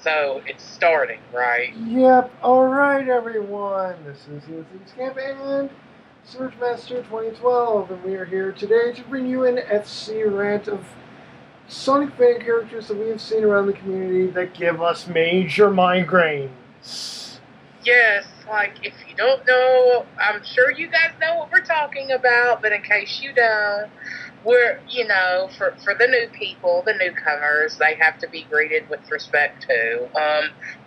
So it's starting, right? Yep, alright everyone, this is the thievescamp and surgemaster2012, and we are here today to bring you an FC rant of Sonic fan characters that we have seen around the community that give us major migraines. Yes, like if you don't know, I'm sure you guys know what we're talking about, but in case you don't, for the new people, the newcomers, they have to be greeted with respect too.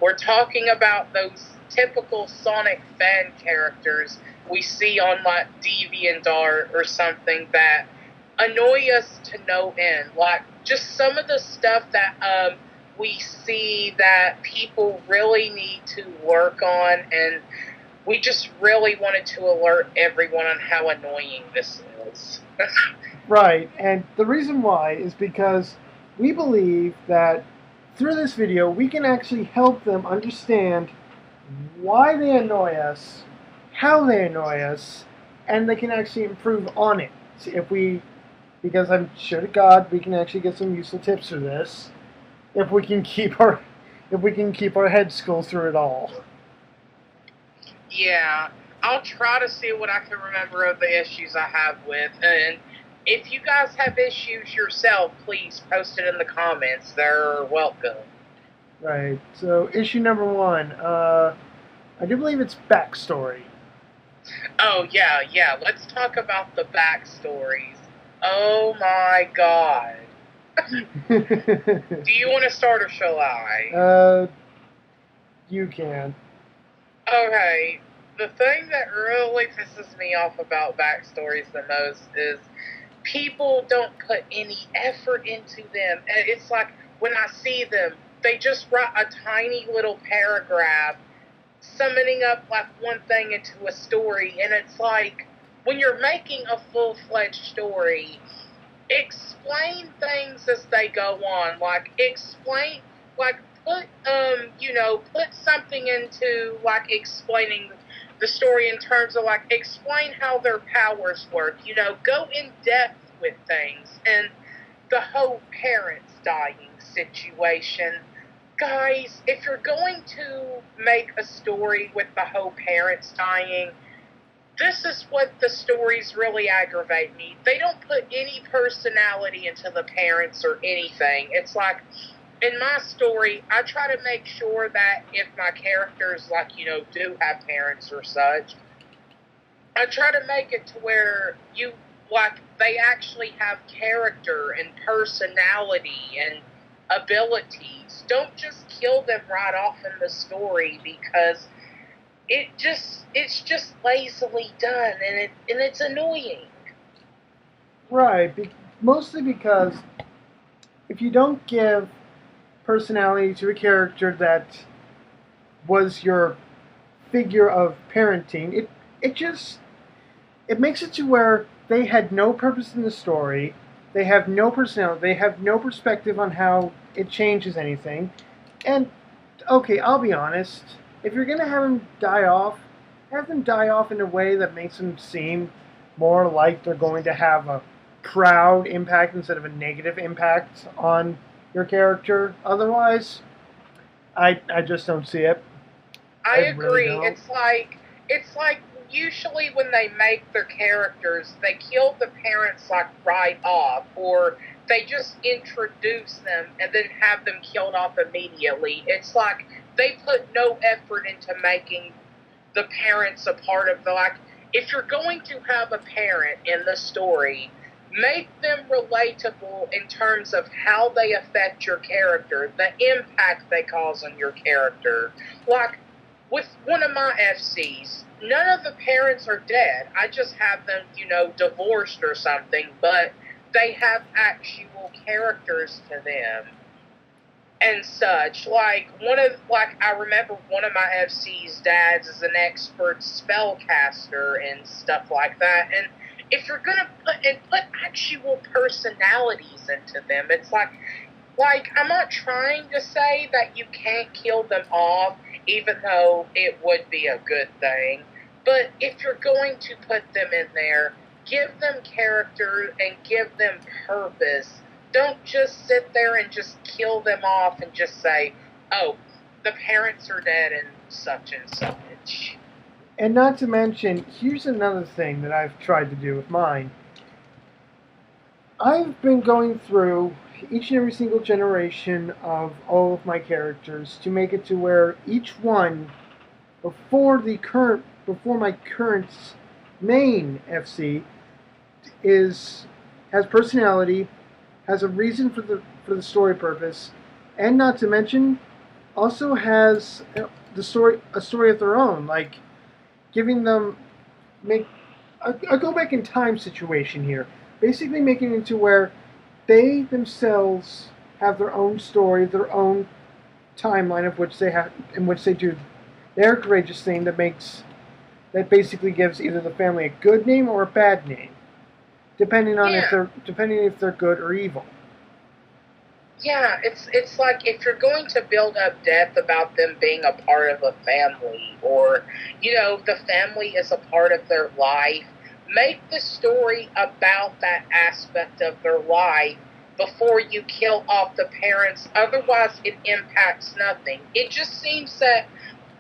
We're talking about those typical Sonic fan characters we see on like DeviantArt or something that annoy us to no end. Like just some of the stuff that we see that people really need to work on, and we just really wanted to alert everyone on how annoying this is. Right, and the reason why is because we believe that through this video we can actually help them understand why they annoy us, how they annoy us, and they can actually improve on it. If we, because I'm sure to God we can actually get some useful tips for this. If we can keep our, if we can keep our head school through it all. Yeah, I'll try to see what I can remember of the issues I have with, and if you guys have issues yourself, please post it in the comments. They're welcome. Right. So issue number one. I do believe it's backstory. Oh, yeah, let's talk about the backstories. Oh my god. Do you want to start or shall I? You can. Okay, the thing that really pisses me off about backstories the most is people don't put any effort into them. And it's like when I see them, they just write a tiny little paragraph summoning up like one thing into a story, and it's like when you're making a full-fledged story, explain things as they go on. Like explain, like put something into like explaining the story in terms of like explain how their powers work. Go in depth with things. And the whole parents dying situation, guys, if you're going to make a story with the whole parents dying, this is what the stories really aggravate me. They don't put any personality into the parents or anything. It's like in my story, I try to make sure that if my characters do have parents or such, I try to make it to where they actually have character and personality and abilities. Don't just kill them right off in the story because it's just lazily done, and it's annoying. Right. Mostly because if you don't give personality to a character that was your figure of parenting, it makes it to where they had no purpose in the story. They have no personality. They have no perspective on how it changes anything. And okay, I'll be honest. If you're gonna have them die off in a way that makes them seem more like they're going to have a proud impact instead of a negative impact on your character. Otherwise, I just don't see it. I I really agree. don't. It's like usually when they make their characters, they kill the parents like right off, or they just introduce them and then have them killed off immediately. It's like they put no effort into making the parents a part of the like. If you're going to have a parent in the story, make them relatable in terms of how they affect your character, the impact they cause on your character. Like with one of my FCs, none of the parents are dead. I just have them, divorced or something, but they have actual characters to them and such. I remember one of my FC's dads is an expert spellcaster and stuff like that. And if you're gonna put actual personalities into them, it's like I'm not trying to say that you can't kill them off, even though it would be a good thing. But if you're going to put them in there, give them character and give them purpose. Don't just sit there and just kill them off and just say, oh, the parents are dead and such and such. And not to mention, here's another thing that I've tried to do with mine. I've been going through each and every single generation of all of my characters to make it to where each one, before my current main FC, has personality, has a reason for the story purpose, and not to mention, also has a story of their own, like giving them make a go back in time situation here, basically making it to where they themselves have their own story, their own timeline of which they have, in which they do their courageous thing that basically gives either the family a good name or a bad name, depending if they're good or evil. Yeah, it's like if you're going to build up depth about them being a part of a family, or the family is a part of their life, make the story about that aspect of their life before you kill off the parents. Otherwise, it impacts nothing. It just seems that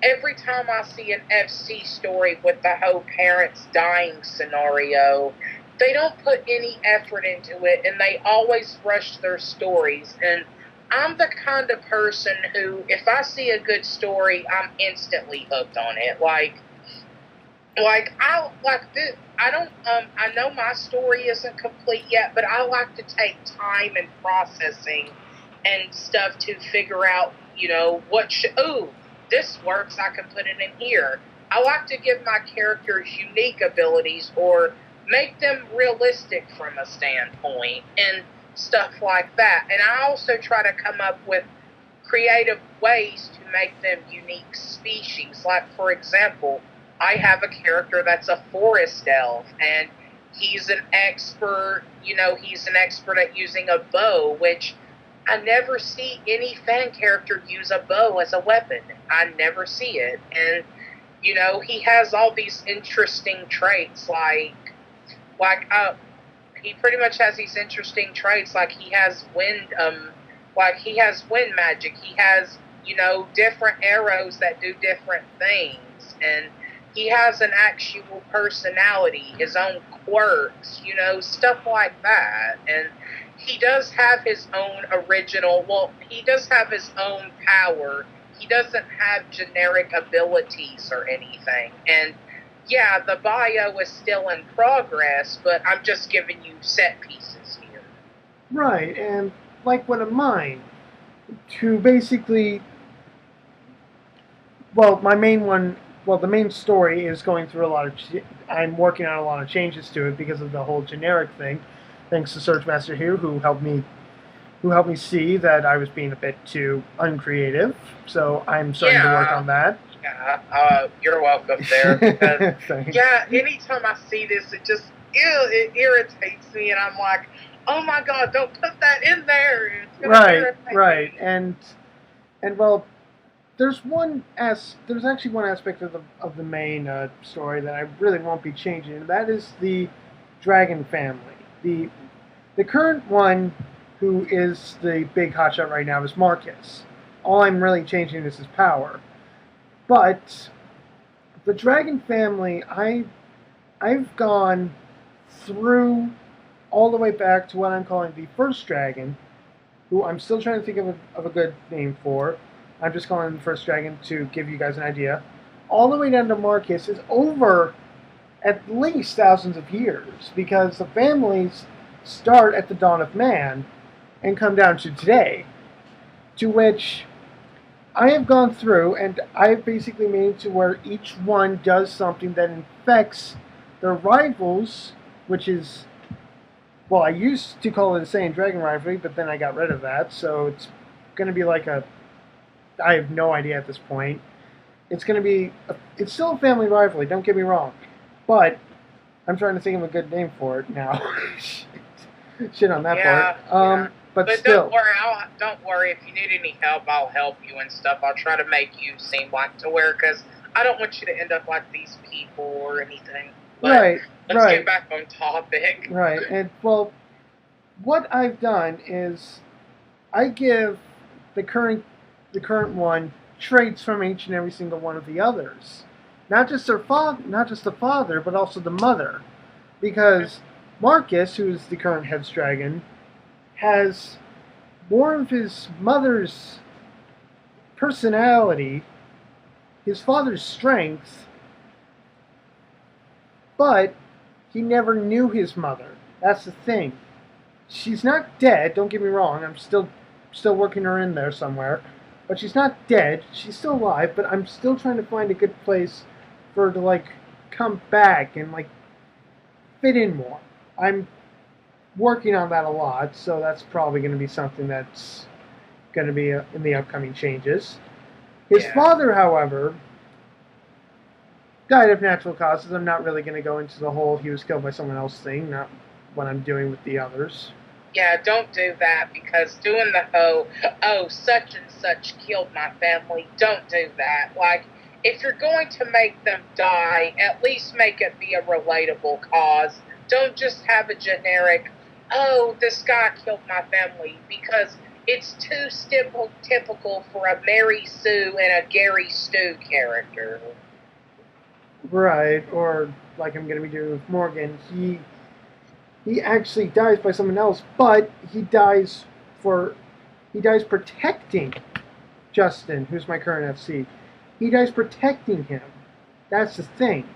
every time I see an FC story with the whole parents dying scenario, they don't put any effort into it, and they always rush their stories. And I'm the kind of person who, if I see a good story, I'm instantly hooked on it. I know my story isn't complete yet, but I like to take time and processing and stuff to figure out, this works, I can put it in here. I like to give my characters unique abilities, or make them realistic from a standpoint and stuff like that. And I also try to come up with creative ways to make them unique species. Like, for example, I have a character that's a forest elf, and he's an expert, at using a bow, which I never see any fan character use a bow as a weapon. I never see it. And, he has all these interesting traits, he pretty much has these interesting traits, like he has wind magic. He has, different arrows that do different things, and he has an actual personality, his own quirks, stuff like that. And he does have his own he does have his own power. He doesn't have generic abilities or anything. And yeah, the bio is still in progress, but I'm just giving you set pieces here. Right, and like one of mine, to basically, my main one, the main story is going through I'm working on a lot of changes to it because of the whole generic thing, thanks to Surgemaster here, who helped me see that I was being a bit too uncreative, so I'm starting to work on that. Yeah, you're welcome there. Because, anytime I see this, it irritates me, and I'm like, oh my god, don't put that in there. It's gonna irritate right, me. and there's actually one aspect of the main story that I really won't be changing, and that is the dragon family. The current one, who is the big hotshot right now, is Marcus. All I'm really changing is his power. But the dragon family, I've gone through all the way back to what I'm calling the first dragon, who I'm still trying to think of a good name for. I'm just calling him the first dragon to give you guys an idea. All the way down to Marcus is over at least thousands of years, because the families start at the dawn of man and come down to today, to which I have gone through, and I have basically made it to where each one does something that infects their rivals, which is, I used to call it a Saiyan Dragon rivalry, but then I got rid of that, so it's going to be like I have no idea at this point. It's going to be, it's still a family rivalry, don't get me wrong, but I'm trying to think of a good name for it now. Shit on that part. But still, don't worry. If you need any help, I'll help you and stuff. I'll try to make you seem like to where, because I don't want you to end up like these people or anything. But let's get back on topic. Right, and what I've done is I give the current the current one, traits from each and every single one of the others. Not just their father, not just the father, but also the mother, because Marcus, who is the current head's dragon, has more of his mother's personality, his father's strength, but he never knew his mother. That's the thing. She's not dead, don't get me wrong. I'm still working her in there somewhere. But she's not dead. She's still alive, but I'm still trying to find a good place for her to like come back and like fit in more. I'm working on that a lot, so that's probably going to be something that's going to be in the upcoming changes. His father, however, died of natural causes. I'm not really going to go into the whole he was killed by someone else thing, not what I'm doing with the others. Yeah, don't do that, because doing the whole, oh, such and such killed my family, don't do that. Like, if you're going to make them die, at least make it be a relatable cause. Don't just have a generic, oh, this guy killed my family, because it's too typical for a Mary Sue and a Gary Stu character. Right, or like I'm going to be doing with Morgan, he actually dies by someone else, but he dies protecting Justin, who's my current FC. He dies protecting him. That's the thing.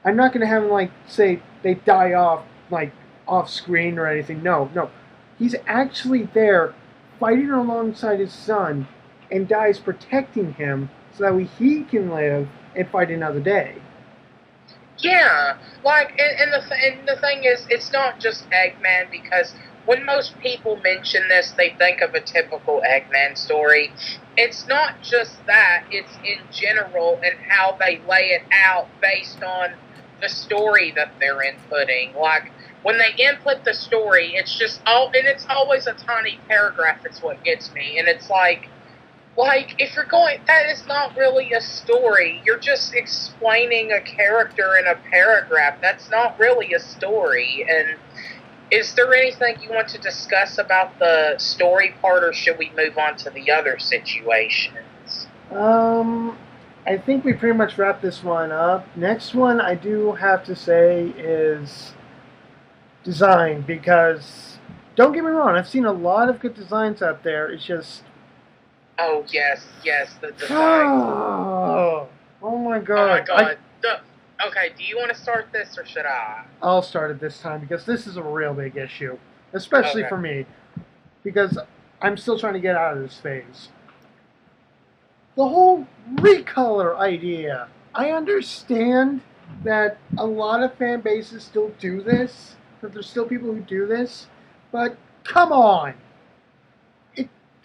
I'm not going to have him like say they die off screen or anything. No. He's actually there fighting alongside his son and dies protecting him so that way he can live and fight another day. Yeah, like, and the thing is, it's not just Eggman, because when most people mention this, they think of a typical Eggman story. It's not just that, it's in general and how they lay it out based on the story that they're inputting. Like, when they input the story, it's just and it's always a tiny paragraph, it's what gets me, and it's like, if you're going, that is not really a story. You're just explaining a character in a paragraph. That's not really a story. And is there anything you want to discuss about the story part, or should we move on to the other situations? I think we pretty much wrapped this one up. Next one I do have to say is design, because don't get me wrong, I've seen a lot of good designs out there. It's just oh yes, the design. Oh my god. Okay, do you want to start this, or should I? I'll start it this time, because this is a real big issue, especially for me, because I'm still trying to get out of this phase. The whole recolor idea. I understand that a lot of fan bases still do this, that there's still people who do this, but come on.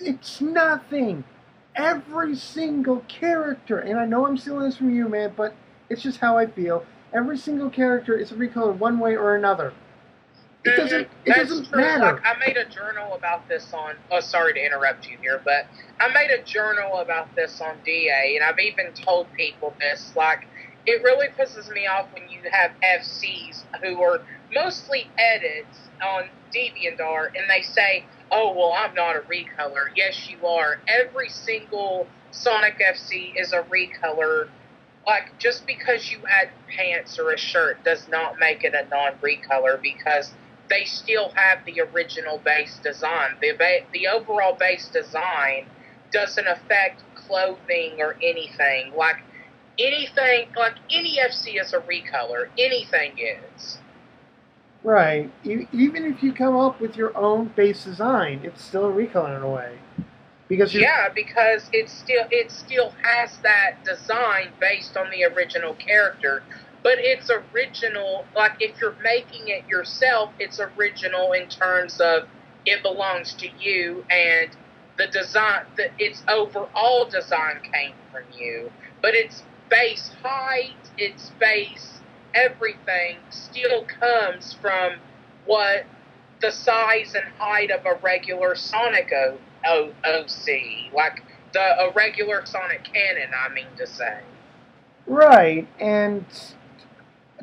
It's nothing. Every single character, and I know I'm stealing this from you, man, but it's just how I feel. Every single character is recolored one way or another. It doesn't matter. Like, I made a journal about this on. Oh, sorry to interrupt you here, but I made a journal about this on DA, and I've even told people this. Like, it really pisses me off when you have FCs who are mostly edits on DeviantArt, and they say, oh, well, I'm not a recolor. Yes, you are. Every single Sonic FC is a recolor. Like, just because you add pants or a shirt does not make it a non-recolor, because they still have the original base design. The overall base design doesn't affect clothing or anything. Like, any FC is a recolor. Anything is. Right. Even if you come up with your own base design, it's still a recolor in a way. Because it still has that design based on the original character, but it's original. Like, if you're making it yourself, it's original in terms of it belongs to you, and the design, its overall design came from you. But its base height, its base everything still comes from what the size and height of a regular Sonic OC, like a regular Sonic cannon, I mean to say. Right, and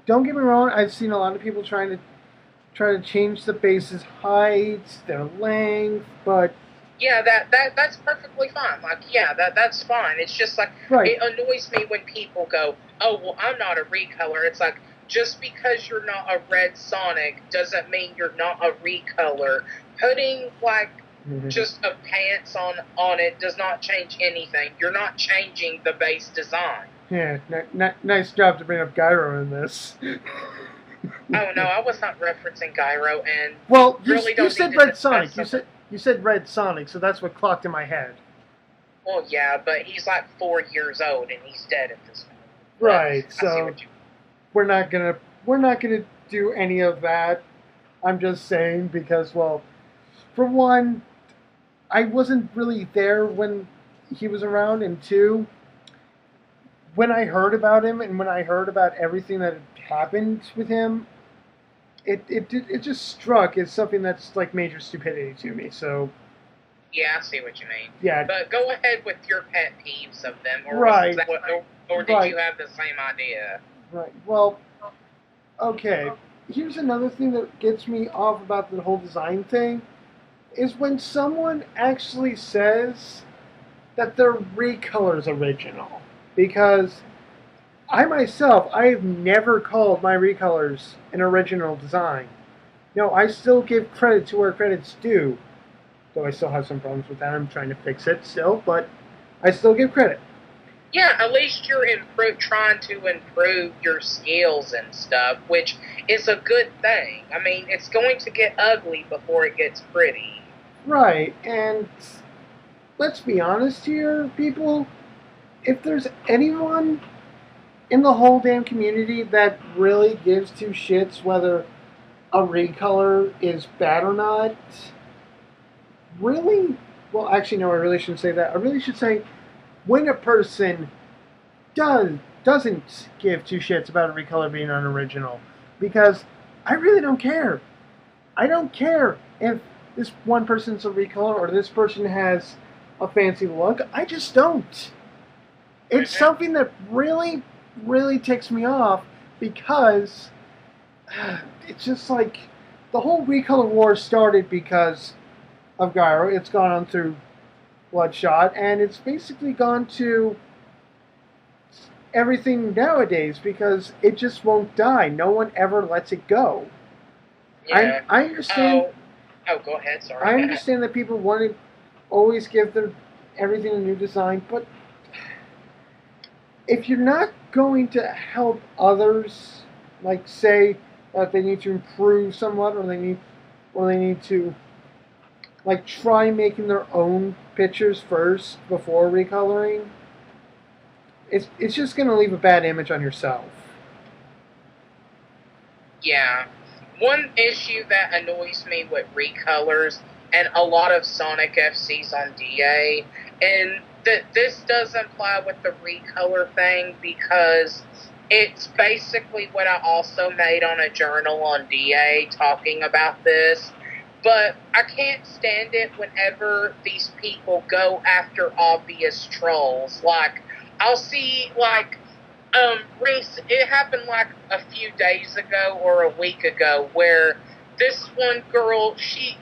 don't get me wrong, I've seen a lot of people try to change the base's height, their length, but Yeah, that's perfectly fine. Like, yeah, that's fine. It's just like, Right. it annoys me when people go, "Oh, well, I'm not a recolor." It's like, just because you're not a red Sonic doesn't mean you're not a recolor. Putting like just a pants on it does not change anything. You're not changing the base design. Yeah, nice job to bring up Gyro in this. Oh no, I was not referencing Gyro, and Well, we really you don't need said to Red discuss Sonic. something. You said Red Sonic, so that's what clocked in my head. Well, yeah, but he's like 4 years old and he's dead at this point. Right. I see So what you. we're not gonna do any of that. I'm just saying because, well, for one, I wasn't really there when he was around, and two, when I heard about him and when I heard about everything that had happened with him, it just struck as something that's like major stupidity to me. So Yeah, I see what you mean. yeah, But go ahead with your pet peeves of them, or right, or did right, you have the same idea? right. Well, okay. Here's another thing that gets me off about the whole design thing is when someone actually says that their recolor's original. Because I myself, I've never called my recolors an original design. No, I still give credit to where credit's due. Though I still have some problems with that. I'm trying to fix it still, but I still give credit. Yeah, at least you're trying to improve your skills and stuff, which is a good thing. I mean, it's going to get ugly before it gets pretty. Right, and let's be honest here, people. If there's anyone in the whole damn community that really gives two shits whether a recolor is bad or not, really? Well, actually, no, I really shouldn't say that. I really should say when a person doesn't give two shits about a recolor being unoriginal, because I really don't care. I don't care if this one person's a recolor or this person has a fancy look. I just don't. It's something that really, really ticks me off because it's just like the whole recolor war started because of Gyro. It's gone on through Bloodshot, and it's basically gone to everything nowadays because it just won't die. No one ever lets it go. Yeah. I understand. Oh, go ahead. Sorry. I understand that people want to always give their everything a new design, but if you're not going to help others, like say that they need to improve somewhat, or they need to like try making their own pictures first before recoloring, it's just going to leave a bad image on yourself. Yeah. One issue that annoys me with recolors and a lot of Sonic FCs on DA, and this does apply with the recolor thing because it's basically what I also made on a journal on DA talking about this. But I can't stand it whenever these people go after obvious trolls. Like, I'll see, like, Reese, it happened like a few days ago or a week ago where this one girl, she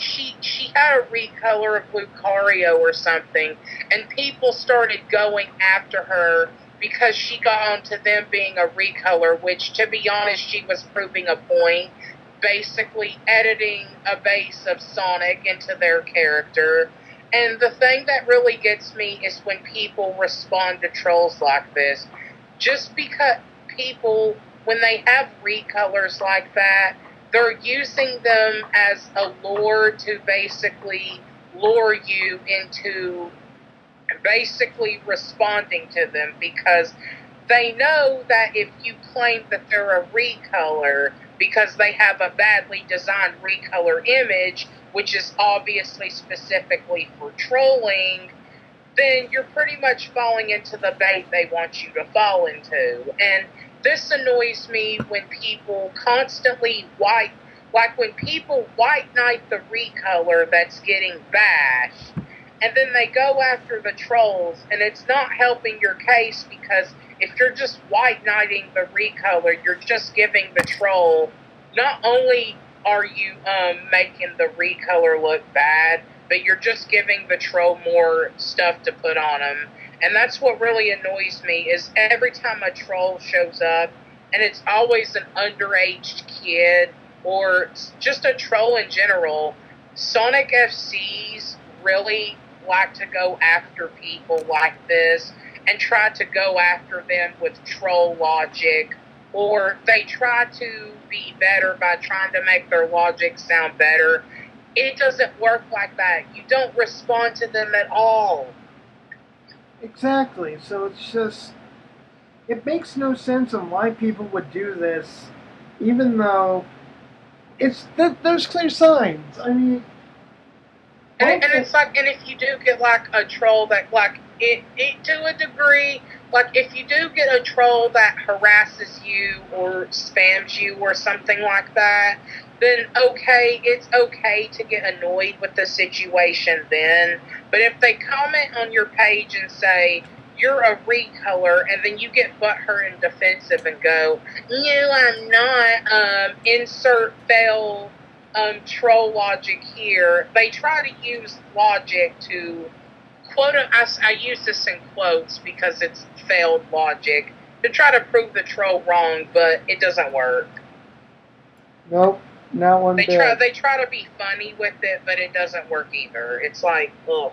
had a recolor of Lucario or something, and people started going after her because she got onto them being a recolor, which, to be honest, she was proving a point, basically editing a base of Sonic into their character. And the thing that really gets me is when people respond to trolls like this. Just because people, when they have recolors like that, they're using them as a lure to basically lure you into basically responding to them because they know that if you claim that they're a recolor because they have a badly designed recolor image, which is obviously specifically for trolling, then you're pretty much falling into the bait they want you to fall into. And this annoys me when people constantly when people white knight the recolor that's getting bashed, and then they go after the trolls, and it's not helping your case because if you're just white knighting the recolor, you're just giving the troll, not only are you making the recolor look bad, but you're just giving the troll more stuff to put on them. And that's what really annoys me, is every time a troll shows up, and it's always an underage kid or just a troll in general, Sonic FCs really like to go after people like this and try to go after them with troll logic, or they try to be better by trying to make their logic sound better. It doesn't work like that. You don't respond to them at all. Exactly. So it's just, it makes no sense on why people would do this, even though there's clear signs. I mean, and it's like, and if you do get like a troll that like it to a degree, like if you do get a troll that harasses you or spams you or something like that, then okay, it's okay to get annoyed with the situation then. But if they comment on your page and say you're a recolor, and then you get butthurt and defensive and go, no, I'm not, insert fail troll logic here. They try to use logic to quote. I use this in quotes because it's failed logic to try to prove the troll wrong, but it doesn't work. Nope, not one bit. They try to be funny with it, but it doesn't work either. It's like, ugh.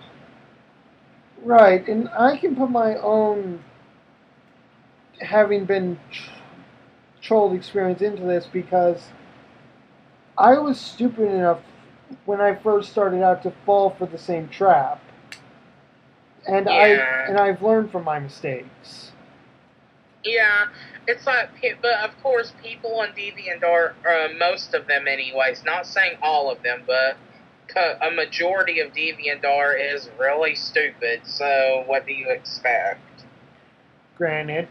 Right, and I can put my own, having been trolled experience into this, because I was stupid enough when I first started out to fall for the same trap, and yeah. I've learned from my mistakes. Yeah, it's like, but of course, people on DeviantArt, most of them, anyways. Not saying all of them, but a majority of DeviantArt is really stupid. So, what do you expect? Granted.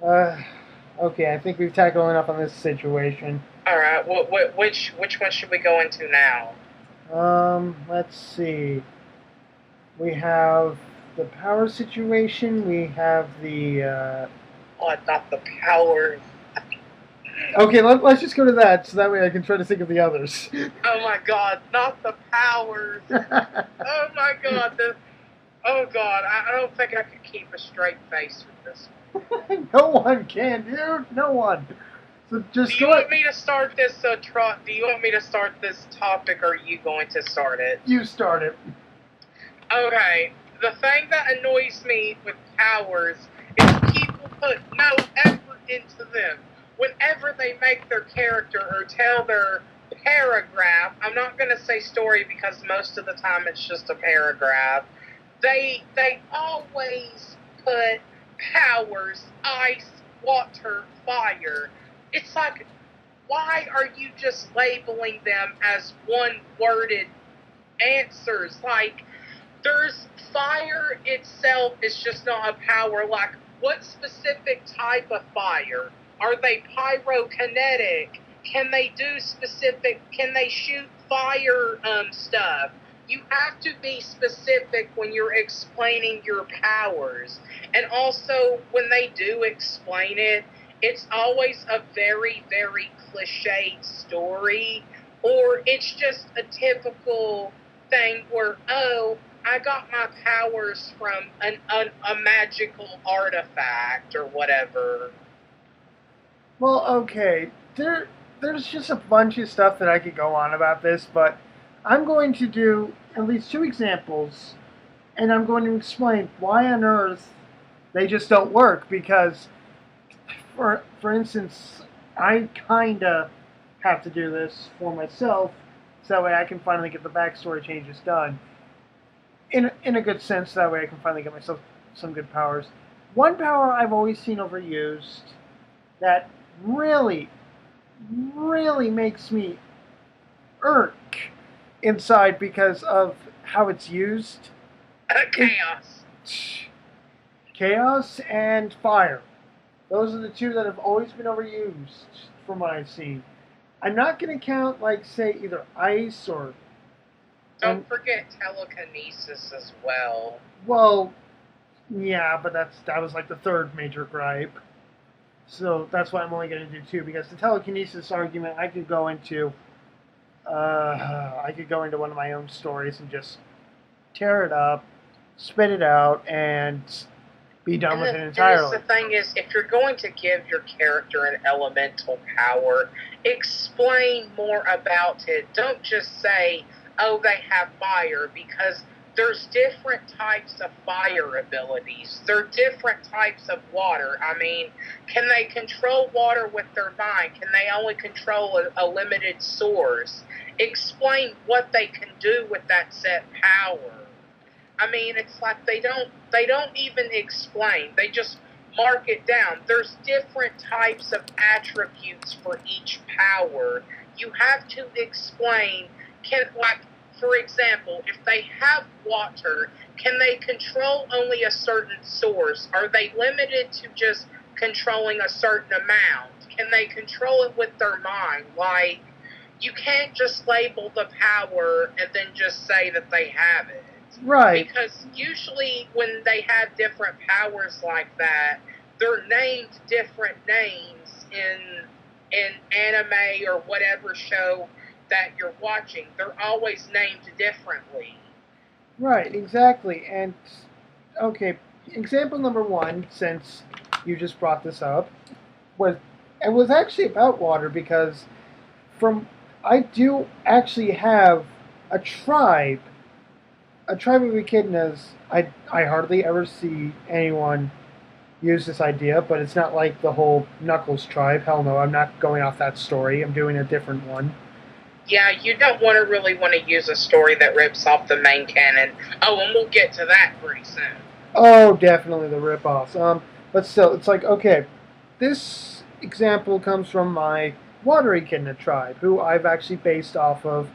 Okay, I think we've tackled enough on this situation. All right, which one should we go into now? Let's see. We have the power situation. We have the. Not the powers. Okay, let's just go to that, so that way I can try to think of the others. Oh my God, not the powers. Oh my God, oh God, I don't think I could keep a straight face with this one. No one can, dude. No one. So just do you want me to start this? Do you want me to start this topic, or are you going to start it? You start it. Okay. The thing that annoys me with powers is people put no effort into them. Whenever they make their character or tell their paragraph, I'm not going to say story because most of the time it's just a paragraph, they always put powers, ice, water, fire. It's like, why are you just labeling them as one-worded answers? Like, there's fire itself is just not a power. Like, what specific type of fire? Are they pyrokinetic? Can they do specific, can they shoot fire stuff? You have to be specific when you're explaining your powers. And also, when they do explain it, it's always a very, very cliched story. Or it's just a typical thing where, oh, I got my powers from a magical artifact or whatever. Well, okay. There's just a bunch of stuff that I could go on about this, but I'm going to do at least 2 examples, and I'm going to explain why on earth they just don't work. Because, for instance, I kind of have to do this for myself, so that way I can finally get the backstory changes done. In a good sense, that way I can finally get myself some good powers. One power I've always seen overused that really, really makes me irk inside because of how it's used. Chaos. Chaos and fire. Those are the 2 that have always been overused from what I've seen. I'm not going to count, like, say, either ice or... Don't forget telekinesis as well. Well, yeah, but that was like the 3rd major gripe. So that's why I'm only going to do 2, because the telekinesis argument I could go into I could go into one of my own stories and just tear it up, spit it out, and be done with it entirely. The thing is, if you're going to give your character an elemental power, explain more about it. Don't just say, oh, they have fire, because there's different types of fire abilities. There are different types of water. I mean, can they control water with their mind? Can they only control a limited source? Explain what they can do with that set power. I mean, it's like they don't even explain. They just mark it down. There's different types of attributes for each power. You have to explain, for example, if they have water, can they control only a certain source? Are they limited to just controlling a certain amount? Can they control it with their mind? Like, you can't just label the power and then just say that they have it. Right. Because usually when they have different powers like that, they're named different names in anime or whatever show that you're watching. They're always named differently. Right, exactly. And, okay, example number one, since you just brought this up, was actually about water, because I do actually have a tribe of echidnas. I hardly ever see anyone use this idea, but it's not like the whole Knuckles tribe. Hell no, I'm not going off that story. I'm doing a different one. Yeah, you don't really want to use a story that rips off the main canon. Oh, and we'll get to that pretty soon. Oh, definitely the rip-offs. But still, it's like, okay, this example comes from my water echidna tribe, who I've actually based off of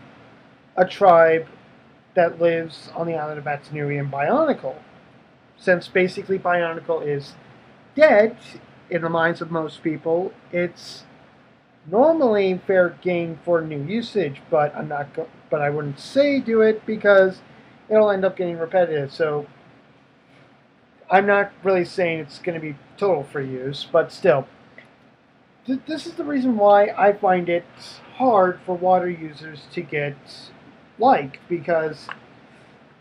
a tribe that lives on the island of Atanui in Bionicle. Since basically Bionicle is dead in the minds of most people, it's normally fair game for new usage, but I wouldn't say do it, because it'll end up getting repetitive. So I'm not really saying it's going to be total free use, but still, this is the reason why I find it hard for water users to get because,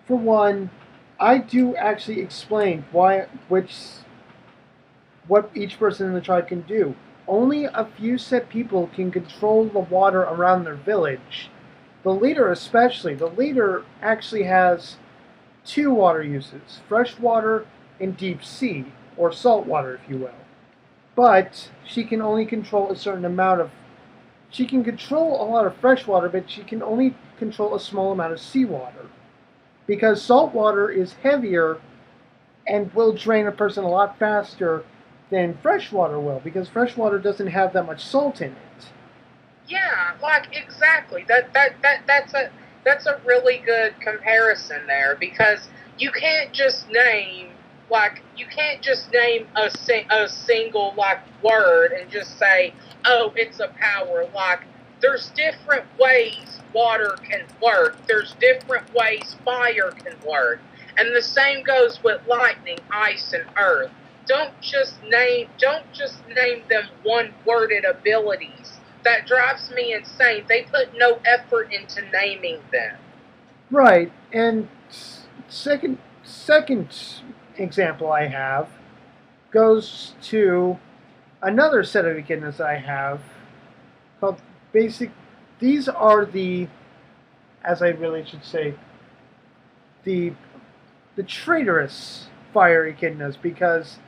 for one, I do actually explain what each person in the tribe can do. Only a few set people can control the water around their village. The leader especially. The leader actually has two water uses: fresh water and deep sea, or salt water, if you will. But she can only control a certain amount of... She can control a lot of fresh water, but she can only control a small amount of seawater. Because salt water is heavier and will drain a person a lot faster than fresh water will, because fresh water doesn't have that much salt in it. Yeah, like, exactly. That's a really good comparison there, because you can't just name a single word and just say, oh, it's a power. Like, there's different ways water can work. There's different ways fire can work. And the same goes with lightning, ice, and earth. Don't just name them one-worded abilities. That drives me insane. They put no effort into naming them. Right, and second example I have goes to another set of echidnas I have called basic. These are as I really should say, the traitorous fire echidnas, because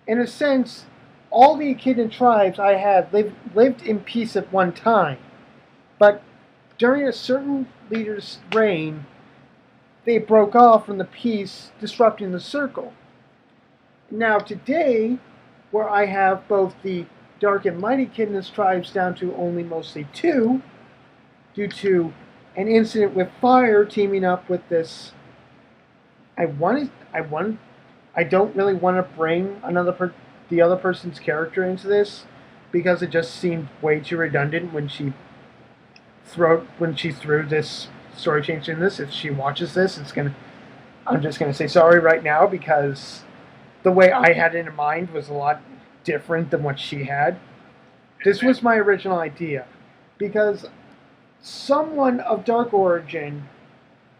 in a sense, all the echidna tribes I had lived in peace at one time, but during a certain leader's reign, they broke off from the peace, disrupting the circle. Now today, where I have both the dark and light echidnas tribes down to only mostly two, due to an incident with fire teaming up with this... I don't really want to bring the other person's character into this, because it just seemed way too redundant when she threw this story change in this. If she watches this, I'm just gonna say sorry right now, because the way I had it in mind was a lot different than what she had. This was my original idea, because someone of dark origin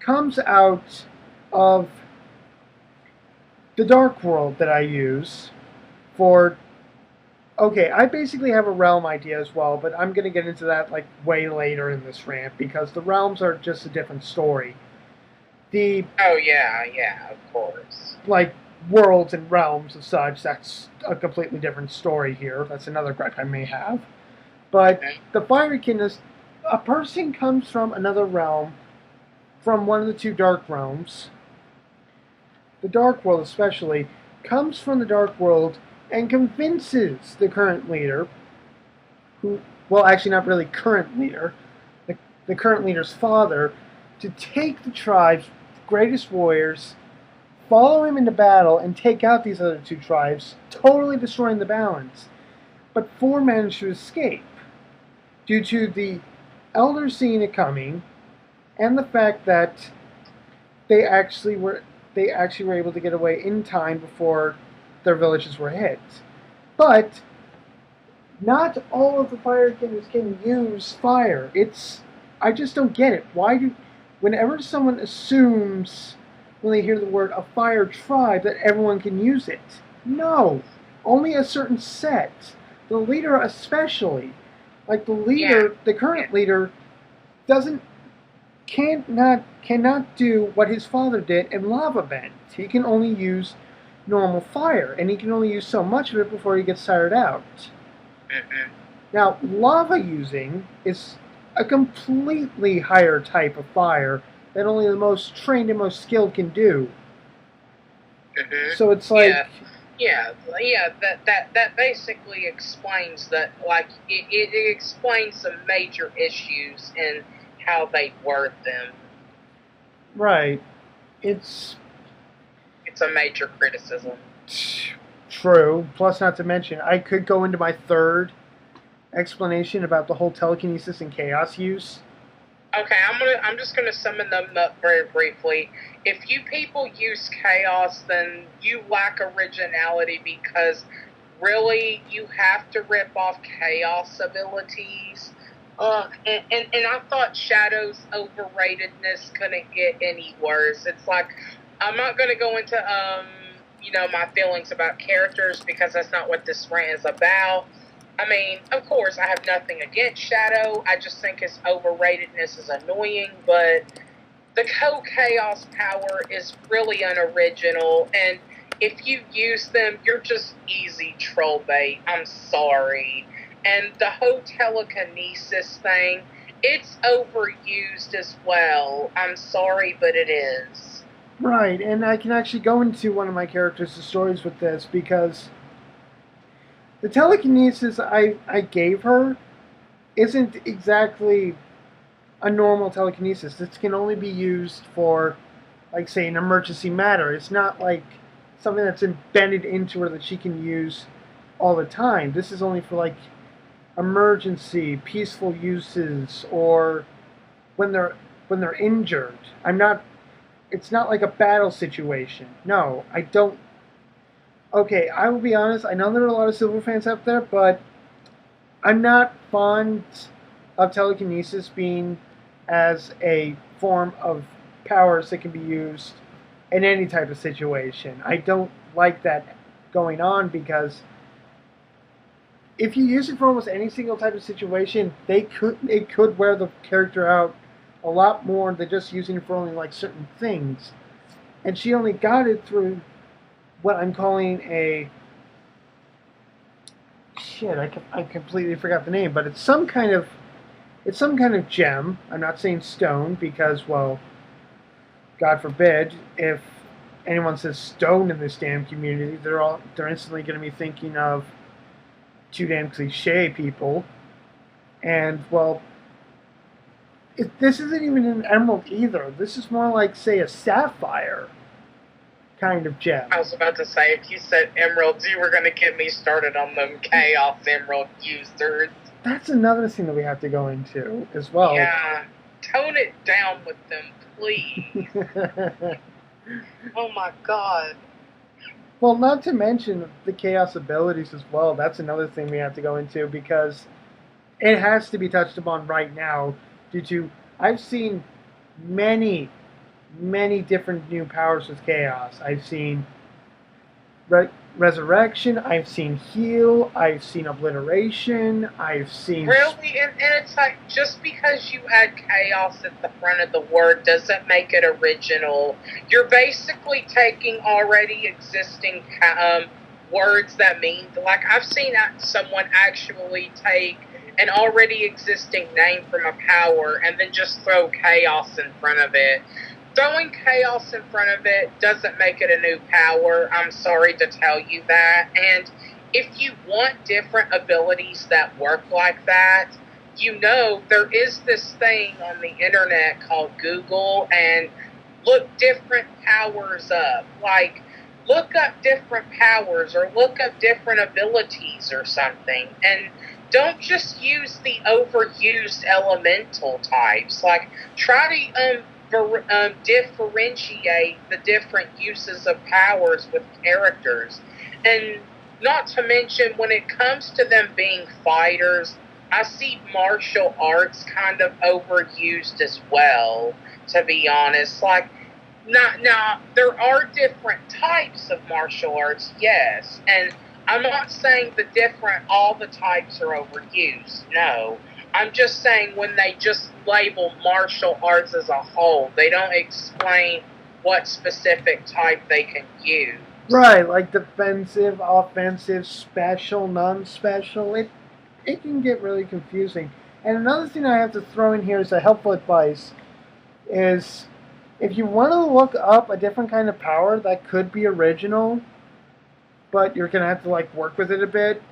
comes out of the dark world that I use for. Okay, I basically have a realm idea as well, but I'm going to get into that like way later in this rant because the realms are just a different story. The Oh yeah, yeah, of course. like worlds and realms and such, that's a completely different story here. That's another gripe I may have. But Mhm. the Firekin is a person comes from another realm, from one of the two dark realms. The dark world especially comes from the dark world and convinces the current leader, who, well, actually not really current leader, the current leader's father, to take the tribe's greatest warriors, follow him into battle, and take out these other two tribes, totally destroying the balance. But four managed to escape due to the elders seeing it coming, and the fact that they actually were able to get away in time before their villages were hit. But not all of the fire kinders can use fire. I just don't get it. Why do whenever someone assumes when they hear the word a fire tribe that everyone can use it? No, only a certain set. The leader especially, like the Yeah, leader, the yeah, current leader doesn't cannot do what his father did in lava bend. He can only use normal fire, and he can only use so much of it before he gets tired out. mhm, Now, lava using is a completely higher type of fire that only the most trained and most skilled can do. mhm. So it's like, Yeah, yeah, yeah. That basically explains that. Like, it explains some major issues in how they word them. right, it's It's a major criticism. true. Plus, not to mention, I could go into my third explanation about the whole telekinesis and chaos use. Okay, I'm just gonna summon them up very briefly. If you people use chaos, then you lack originality because really you have to rip off chaos abilities. And I thought Shadow's overratedness couldn't get any worse. It's like I'm not gonna go into my feelings about characters because that's not what this rant is about. I mean, of course, I have nothing against Shadow. I just think his overratedness is annoying, but the co-chaos power is really unoriginal, and if you use them, you're just easy troll bait. I'm sorry. And the whole telekinesis thing, it's overused as well. I'm sorry, but it is. Right, and I can actually go into one of my characters' stories with this because the telekinesis I gave her isn't exactly a normal telekinesis. This can only be used for, like, say, an emergency matter. It's not like something that's embedded into her that she can use all the time. This is only for, like, emergency, peaceful uses, or when they're injured. I'm not. It's not like a battle situation. No, I don't. Okay, I will be honest. I know there are a lot of Silver fans out there, but I'm not fond of telekinesis being as a form of powers that can be used in any type of situation. I don't like that going on because if you use it for almost any single type of situation, it could wear the character out a lot more than just using it for only like certain things. And she only got it through what I'm calling a shit. I completely forgot the name, but it's some kind of gem. I'm not saying stone because, well, God forbid if anyone says stone in this damn community, they're instantly going to be thinking of too damn cliche people. And well, this isn't even an emerald either. This is more like, say, a sapphire kind of gem. I was about to say, if you said emeralds, you were going to get me started on them chaos emerald users. That's another thing that we have to go into as well. Yeah, tone it down with them, please. Oh my god. Well, not to mention the chaos abilities as well. That's another thing we have to go into because it has to be touched upon right now. due to I've seen many, many different new powers with chaos. I've seen resurrection. I've seen heal. I've seen obliteration. I've seen Really, and it's like, just because you add chaos at the front of the word doesn't make it original. You're basically taking already existing words that mean, like, I've seen someone actually take an already existing name from a power and then just throw chaos in front of it. Throwing chaos in front of it doesn't make it a new power. I'm sorry to tell you that. And if you want different abilities that work like that, you know there is this thing on the internet called Google, and look different powers up. Like, look up different powers or look up different abilities or something. And don't just use the overused elemental types. Like, try to differentiate the different uses of powers with characters. And not to mention, when it comes to them being fighters, I see martial arts kind of overused as well, to be honest. Like, now, there are different types of martial arts, yes, and I'm not saying all the types are overused, no. I'm just saying when they just label martial arts as a whole, they don't explain what specific type they can use. right, like defensive, offensive, special, non-special. It can get really confusing. And another thing I have to throw in here as a helpful advice is if you want to look up a different kind of power that could be original, but you're going to have to like work with it a bit,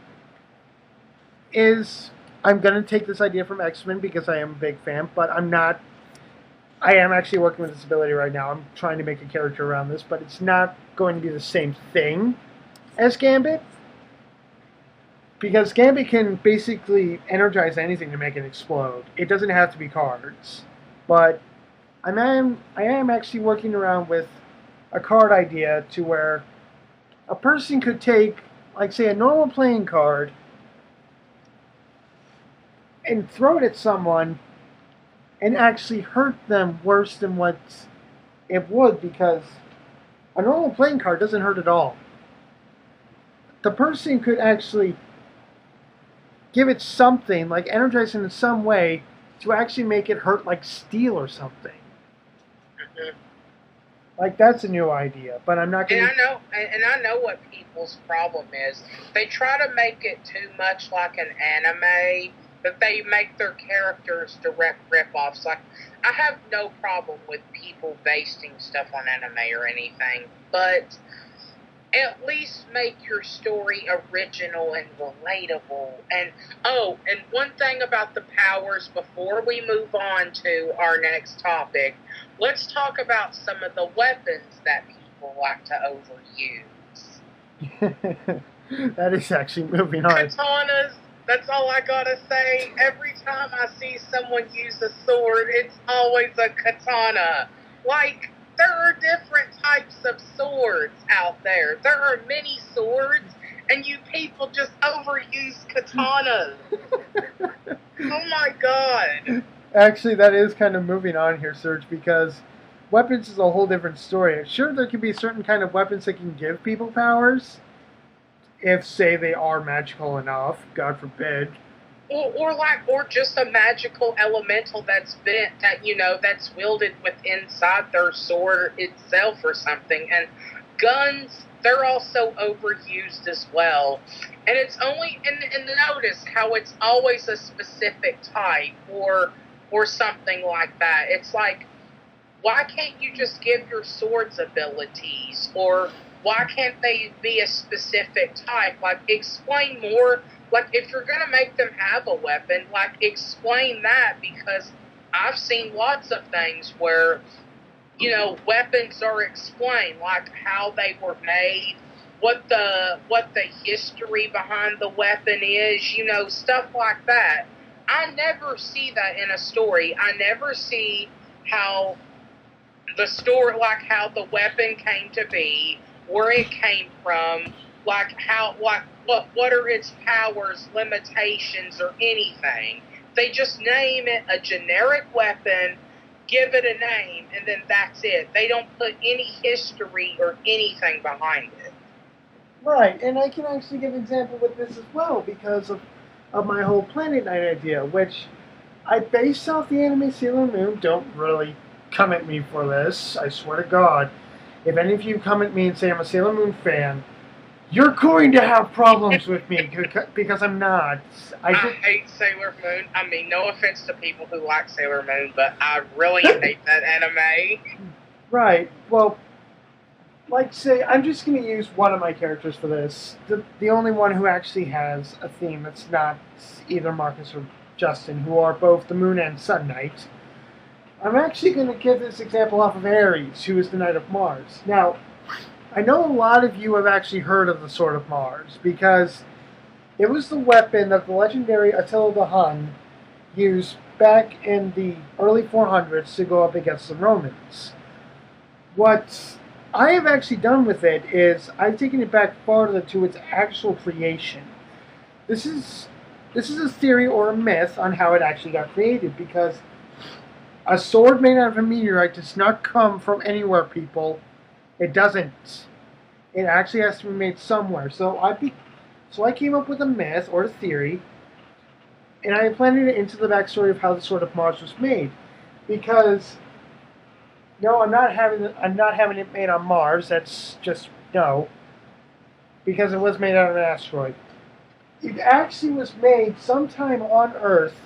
is I'm going to take this idea from X-Men because I am a big fan, but I'm not. I am actually working with this ability right now. I'm trying to make a character around this, but it's not going to be the same thing as Gambit. Because Gambit can basically energize anything to make it explode. It doesn't have to be cards. But I am actually working around with a card idea to where a person could take, like, say, a normal playing card and throw it at someone and actually hurt them worse than what it would, because a normal playing card doesn't hurt at all. The person could actually give it something, like energize it in some way, to actually make it hurt like steel or something. Mm-hmm. Like, that's a new idea, but I'm not going to... And I know what people's problem is. They try to make it too much like an anime, that they make their characters direct rip-offs. Like, I have no problem with people basing stuff on anime or anything, but at least make your story original and relatable. And and one thing about the powers before we move on to our next topic, let's talk about some of the weapons that people like to overuse. That is actually moving on. Katanas, that's all I gotta say. Every time I see someone use a sword, it's always a katana. Like, there are different types of swords out there. There are many swords, and you people just overuse katanas. Oh my god. Actually, that is kind of moving on here, Serge, because weapons is a whole different story. Sure, there can be certain kind of weapons that can give people powers, if, say, they are magical enough, God forbid. Or just a magical elemental that's that's wielded with inside their sword itself or something. And guns, they're also overused as well. And it's only, and notice how it's always a specific type or something like that. It's like, why can't you just give your swords abilities? Or why can't they be a specific type? Like, explain more. Like, if you're going to make them have a weapon, like, explain that, because I've seen lots of things where, weapons are explained, like how they were made, what the history behind the weapon is, stuff like that. I never see that in a story. I never see how the story, like how the weapon came to be, where it came from, like what are its powers, limitations, or anything. They just name it a generic weapon, give it a name, and then that's it. They don't put any history or anything behind it. Right, and I can actually give an example with this as well because of my whole Planet Night idea, which I based off the anime Sailor Moon. Don't really come at me for this, I swear to God. If any of you come at me and say I'm a Sailor Moon fan, you're going to have problems with me because I'm not. I hate Sailor Moon. I mean, no offense to people who like Sailor Moon, but I really hate that anime. Right, well, like say, I'm just going to use one of my characters for this. The only one who actually has a theme that's not either Marcus or Justin, who are both the Moon and Sun Knight. I'm actually going to give this example off of Ares, who is the Knight of Mars. Now, I know a lot of you have actually heard of the Sword of Mars, because it was the weapon that the legendary Attila the Hun used back in the early 400s to go up against the Romans. What I have actually done with it is I've taken it back farther to its actual creation. This is a theory or a myth on how it actually got created, because a sword made out of a meteorite does not come from anywhere, people. It doesn't. It actually has to be made somewhere. So I came up with a myth or a theory, and I planted it into the backstory of how the Sword of Mars was made, because no, I'm not having it made on Mars. That's just no, because it was made out of an asteroid. It actually was made sometime on Earth,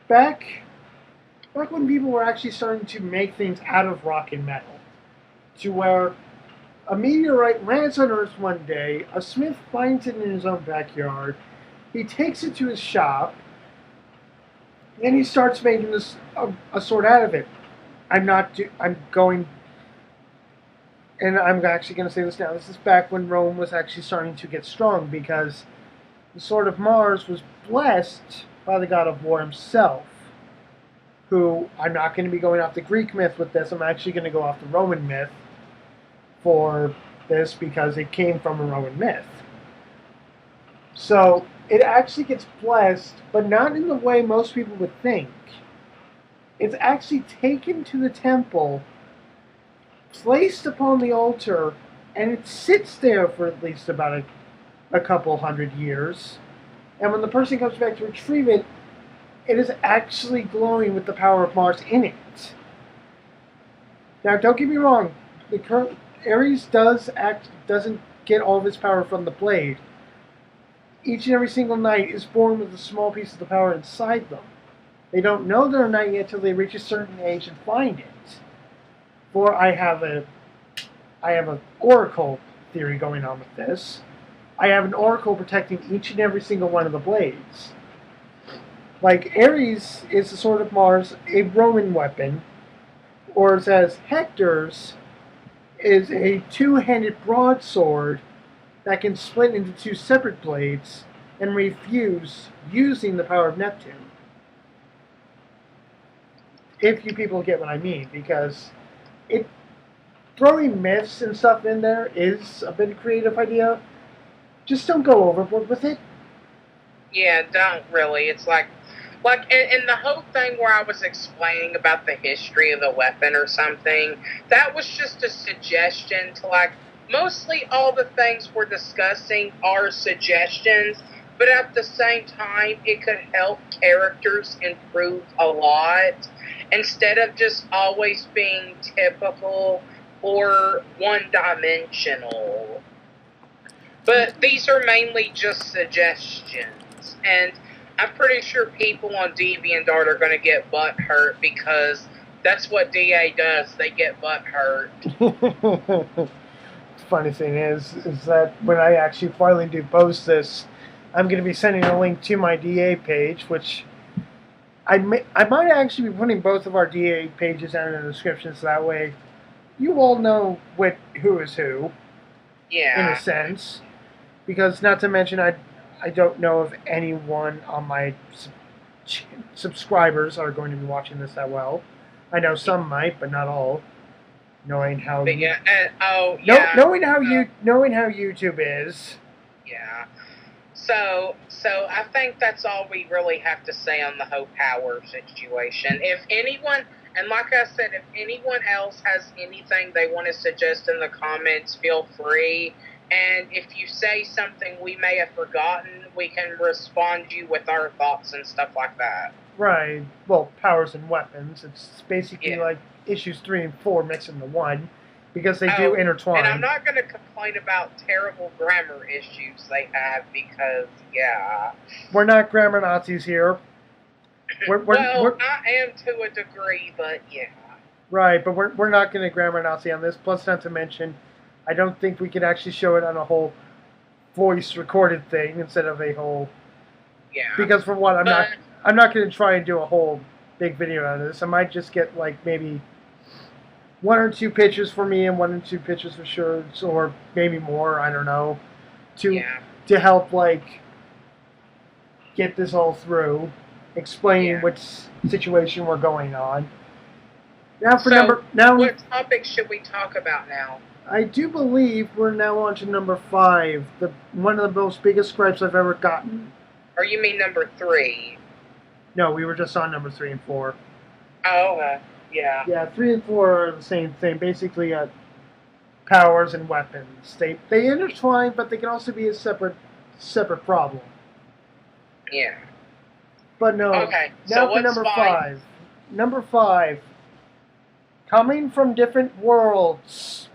back when people were actually starting to make things out of rock and metal, to where a meteorite lands on Earth one day, a smith finds it in his own backyard, he takes it to his shop, and he starts making a sword out of it. I'm actually going to say this now. This is back when Rome was actually starting to get strong, because the Sword of Mars was blessed by the god of war himself, who, I'm not going to be going off the Greek myth with this, I'm actually going to go off the Roman myth for this, because it came from a Roman myth. So, it actually gets blessed, but not in the way most people would think. It's actually taken to the temple, placed upon the altar, and it sits there for at least about a couple hundred years. And when the person comes back to retrieve it, it is actually glowing with the power of Mars in it. Now, don't get me wrong, Ares doesn't get all of his power from the blade. Each and every single knight is born with a small piece of the power inside them. They don't know they're a knight yet till they reach a certain age and find it. For I have an oracle theory going on with this. I have an oracle protecting each and every single one of the blades. Like, Ares is the Sword of Mars, a Roman weapon, or as Hector's is a two-handed broadsword that can split into two separate blades and refuse using the power of Neptune. If you people get what I mean, because throwing myths and stuff in there is a bit of a creative idea. Just don't go overboard with it. Yeah, don't really. It's like in the whole thing where I was explaining about the history of the weapon or something, that was just a suggestion to, like, mostly all the things we're discussing are suggestions, but at the same time, it could help characters improve a lot, instead of just always being typical or one-dimensional. But these are mainly just suggestions, and I'm pretty sure people on DeviantArt are going to get butt hurt, because that's what DA does. They get butt hurt. The funny thing is that when I actually finally do post this, I'm going to be sending a link to my DA page, which I might actually be putting both of our DA pages down in the description, so that way you all know who is who. Yeah. In a sense. Because, not to mention, I don't know if anyone on my subscribers are going to be watching this that well. I know some might, but not all. Knowing how knowing how YouTube is. Yeah. So I think that's all we really have to say on the whole power situation. If anyone, and like I said, if anyone else has anything they want to suggest in the comments, feel free. And if you say something we may have forgotten, we can respond to you with our thoughts and stuff like that. Right. Well, powers and weapons. It's basically like issues 3 and 4 mixed into one, because they do intertwine. And I'm not going to complain about terrible grammar issues they have because, yeah. We're not grammar Nazis here. I am to a degree, but yeah. Right, but we're not going to grammar Nazi on this. Plus, not to mention, I don't think we could actually show it on a whole voice recorded thing instead of a whole. Yeah. Because for one, I'm not going to try and do a whole big video out of this. I might just get like maybe 1 or 2 pictures for me and 1 or 2 pictures for shirts, or maybe more. I don't know, to help like get this all through, explaining which situation we're going on. Now what topic should we talk about now? I do believe we're now on to number 5, one of the most biggest gripes I've ever gotten. Or you mean number 3? No, we were just on number 3 and 4. Oh, yeah. Yeah, 3 and 4 are the same thing. Basically, powers and weapons. They intertwine, but they can also be a separate problem. Yeah. But no. Okay. Now for number 5. Number 5. Coming from different worlds.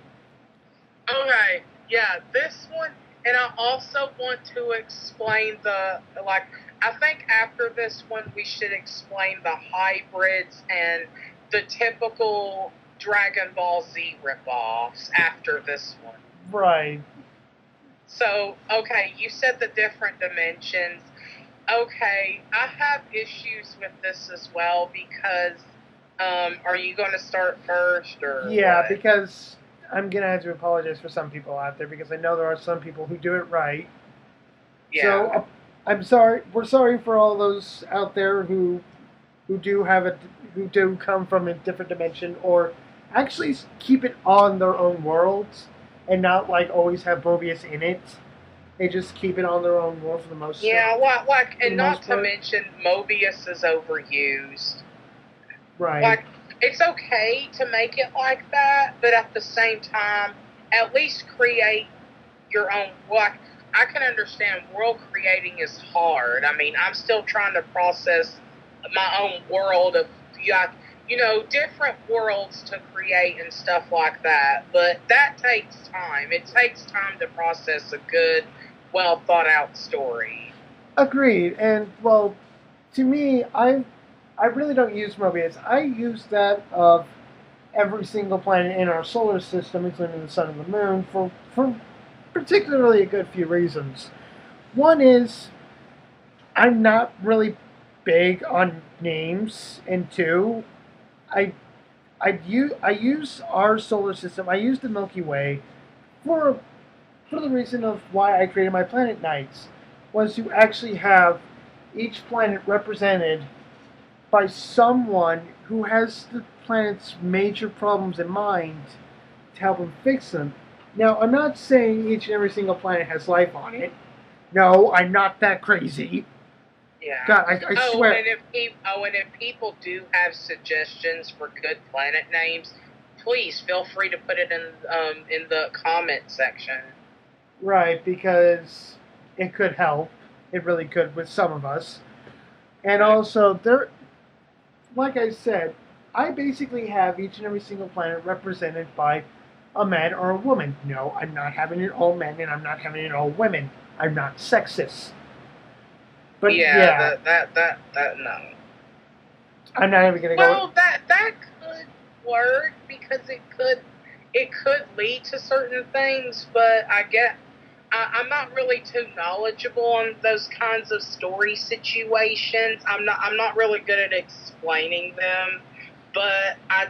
Okay. Yeah, this one, and I also want to explain I think after this one we should explain the hybrids and the typical Dragon Ball Z ripoffs after this one. Right. So, okay, you said the different dimensions. Okay, I have issues with this as well because, are you going to start first or Yeah, what? because I'm going to have to apologize for some people out there because I know there are some people who do it right. Yeah. So, I'm sorry. We're sorry for all those out there who do come from a different dimension, or actually keep it on their own worlds and not like always have Mobius in it. They just keep it on their own world for the most. Yeah, and not to mention Mobius is overused. Right. Like, it's okay to make it like that, but at the same time, at least create your own. I can understand world creating is hard. I mean, I'm still trying to process my own world of, different worlds to create and stuff like that. But that takes time. It takes time to process a good, well thought out story. Agreed. And, well, to me, I really don't use Mobius. I use that of every single planet in our solar system, including the sun and the moon, for particularly a good few reasons. One is, I'm not really big on names, and 2, I use our solar system. I use the Milky Way for the reason of why I created my Planet Nights, was to actually have each planet represented by someone who has the planet's major problems in mind to help them fix them. Now, I'm not saying each and every single planet has life on it. No, I'm not that crazy. Yeah. God, I swear. And if people do have suggestions for good planet names, please feel free to put it in the comment section. Right, because it could help. It really could with some of us. And also, like I said, I basically have each and every single planet represented by a man or a woman. No, I'm not having it all men, and I'm not having it all women. I'm not sexist. But that no. I'm not even gonna go. Well, that could work because it could lead to certain things, but I'm not really too knowledgeable on those kinds of story situations. I'm not really good at explaining them, but I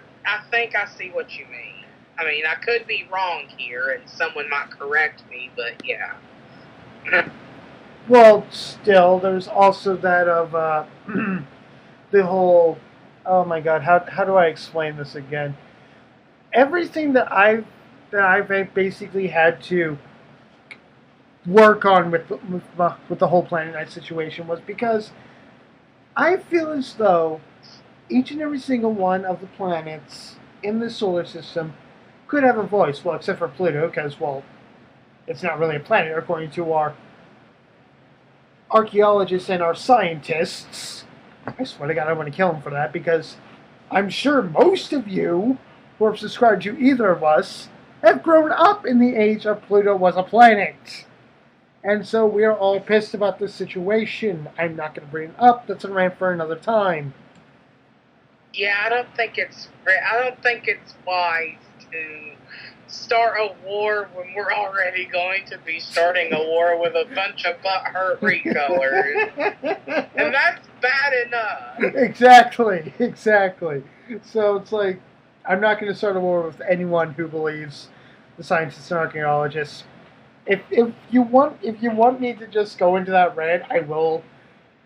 think I see what you mean. I mean, I could be wrong here, and someone might correct me, but yeah. Well, still, there's also that of the whole. Oh my God, how do I explain this again? Everything that I've basically had to work on with the whole Planet Night situation was because I feel as though each and every single one of the planets in the solar system could have a voice. Well, except for Pluto, because, well, it's not really a planet according to our archaeologists and our scientists. I swear to God, I want to kill them for that because I'm sure most of you who have subscribed to either of us have grown up in the age of Pluto was a planet. And so we are all pissed about this situation. I'm not going to bring it up. That's a rant for another time. Yeah, I don't think it's wise to start a war when we're already going to be starting a war with a bunch of butthurt recolors. And that's bad enough. Exactly. So it's like, I'm not going to start a war with anyone who believes the scientists and archaeologists. If you want me to just go into that rant, I will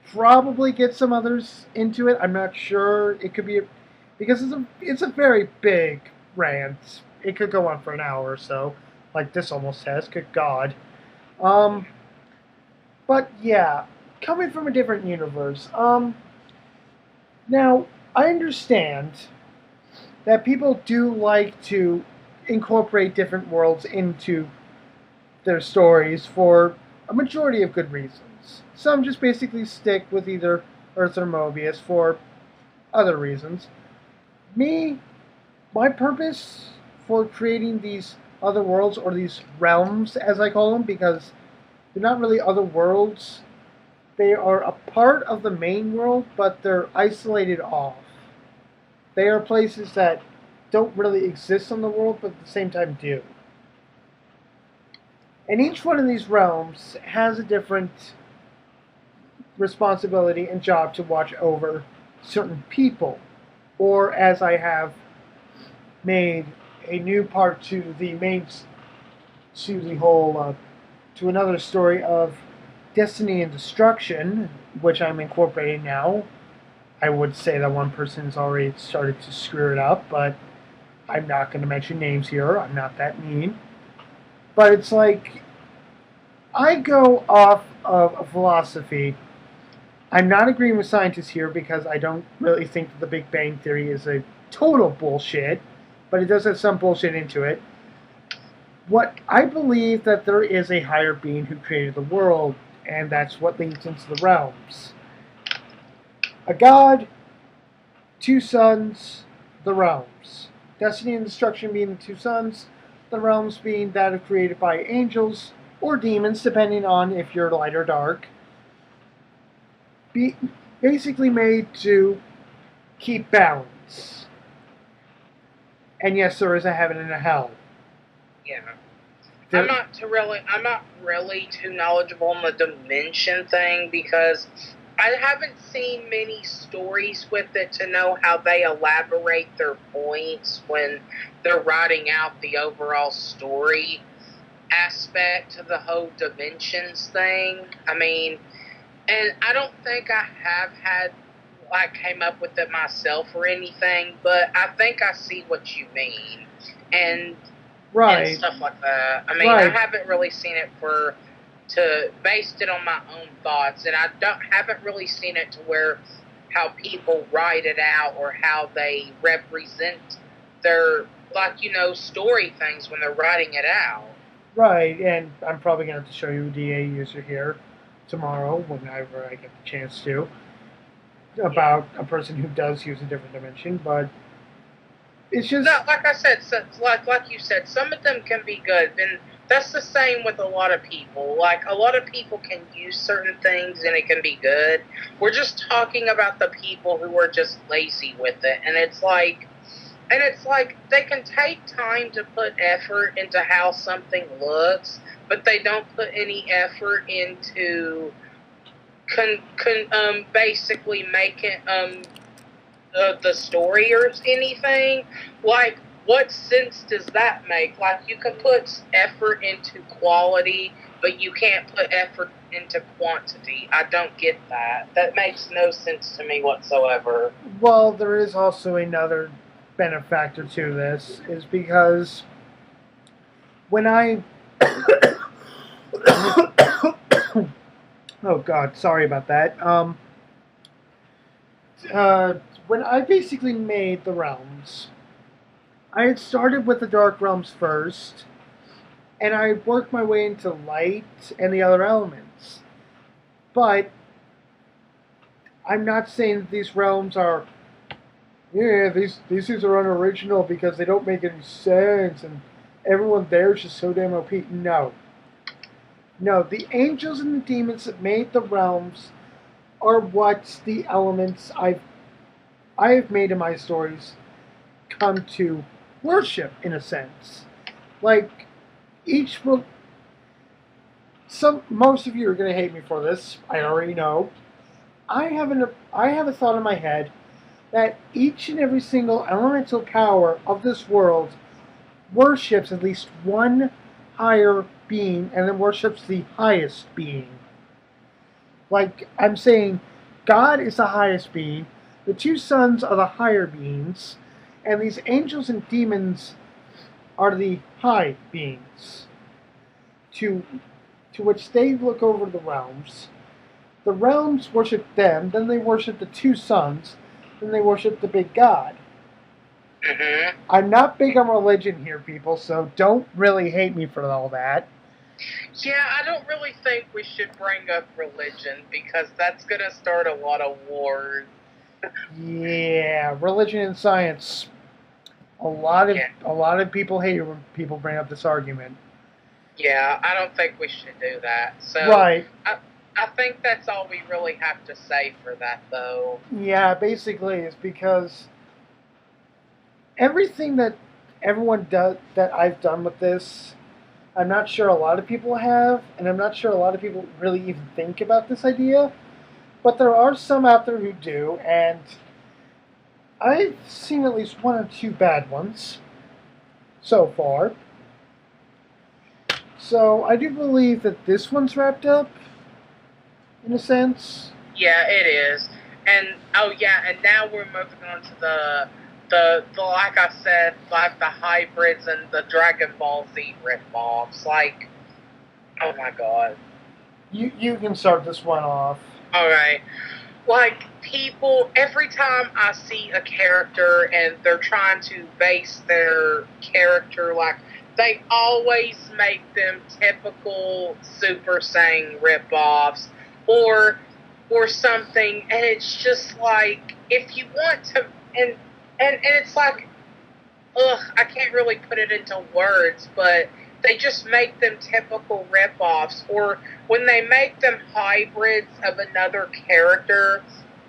probably get some others into it. I'm not sure. It could be because it's a very big rant. It could go on for an hour or so, like this almost has. Good God. But yeah, coming from a different universe. Now I understand that people do like to incorporate different worlds into their stories for a majority of good reasons. Some just basically stick with either Earth or Mobius for other reasons. My purpose for creating these other worlds, or these realms as I call them, because they're not really other worlds. They are a part of the main world, but they're isolated off. They are places that don't really exist on the world, but at the same time do. And each one of these realms has a different responsibility and job to watch over certain people. Or as I have made a new part to the main, to the whole, to another story of Destiny and Destruction, which I'm incorporating now. I would say that one person's already started to screw it up, but I'm not going to mention names here. I'm not that mean. But it's like, I go off of a philosophy. I'm not agreeing with scientists here because I don't really think that the Big Bang Theory is a total bullshit, but it does have some bullshit into it. What I believe that there is a higher being who created the world, and that's what leads into the realms. A god, two sons, the realms. Destiny and Destruction being the two sons, the realms being that are created by angels or demons, depending on if you're light or dark. Basically made to keep balance. And yes, there is a heaven and a hell. Yeah. I'm not really too knowledgeable on the dimension thing because I haven't seen many stories with it to know how they elaborate their points when they're writing out the overall story aspect to the whole dimensions thing. I mean, and I don't think I have had, like, came up with it myself or anything, but I think I see what you mean. And stuff like that. I mean, I haven't really seen it based it on my own thoughts, and I haven't really seen it to where how people write it out or how they represent their, like, story things when they're writing it out. Right, and I'm probably going to have to show you a DA user here tomorrow, whenever I get the chance to, about a person who does use a different dimension, but it's just... No, like I said, like you said, some of them can be good, and that's the same with a lot of people. Like, a lot of people can use certain things and it can be good. We're just talking about the people who are just lazy with it, and it's like they can take time to put effort into how something looks, but they don't put any effort into basically making the story or anything. Like, what sense does that make? Like, you can put effort into quality, but you can't put effort into quantity. I don't get that. That makes no sense to me whatsoever. Well, there is also another benefactor to this, is because when I Oh God, sorry about that. Uh, when I basically made the realms, I had started with the Dark Realms first, and I worked my way into light and the other elements. But I'm not saying that these realms are, yeah, these things are unoriginal because they don't make any sense and everyone there is just so damn OP. No. No, the angels and the demons that made the realms are what the elements I've made in my stories come to worship in a sense. Like each will most of you are gonna hate me for this, I already know. I have a thought in my head that each and every single elemental power of this world worships at least one higher being and then worships the highest being. Like I'm saying, God is the highest being, the two sons are the higher beings, and these angels and demons are the high beings to which they look over the realms. The realms worship them, then they worship the two sons, then they worship the big god. Mm-hmm. I'm not big on religion here, people, so don't really hate me for all that. Yeah, I don't really think we should bring up religion because that's going to start a lot of wars. Yeah, religion and science. A lot of people hate it when people bring up this argument. Yeah, I don't think we should do that. So Right. I think that's all we really have to say for that, though. Yeah, basically, it's because everything that everyone does that I've done with this, I'm not sure a lot of people have, and I'm not sure a lot of people really even think about this idea. But there are some out there who do, and I've seen at least one or two bad ones so far. So I do believe that this one's wrapped up, in a sense. Yeah, it is. And oh yeah, and now we're moving on to the like I said, like the hybrids and the Dragon Ball Z ripoffs. Like, oh my god. You can start this one off. All right. Like people, every time I see a character and they're trying to base their character, like they always make them typical Super Saiyan ripoffs or something, and it's just like if you want to, and it's like, ugh, I can't really put it into words, but they just make them typical ripoffs. Or when they make them hybrids of another character,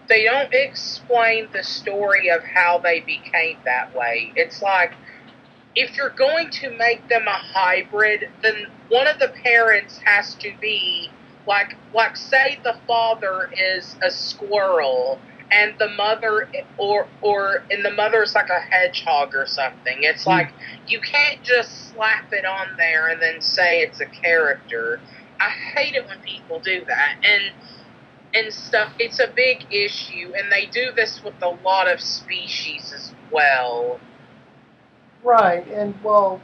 they don't explain the story of how they became that way. It's like, if you're going to make them a hybrid, then one of the parents has to be like say the father is a squirrel and the mother and the mother's like a hedgehog or something. It's like you can't just slap it on there and then say it's a character. I hate it when people do that and stuff. It's a big issue, and they do this with a lot of species as well. Right, and well,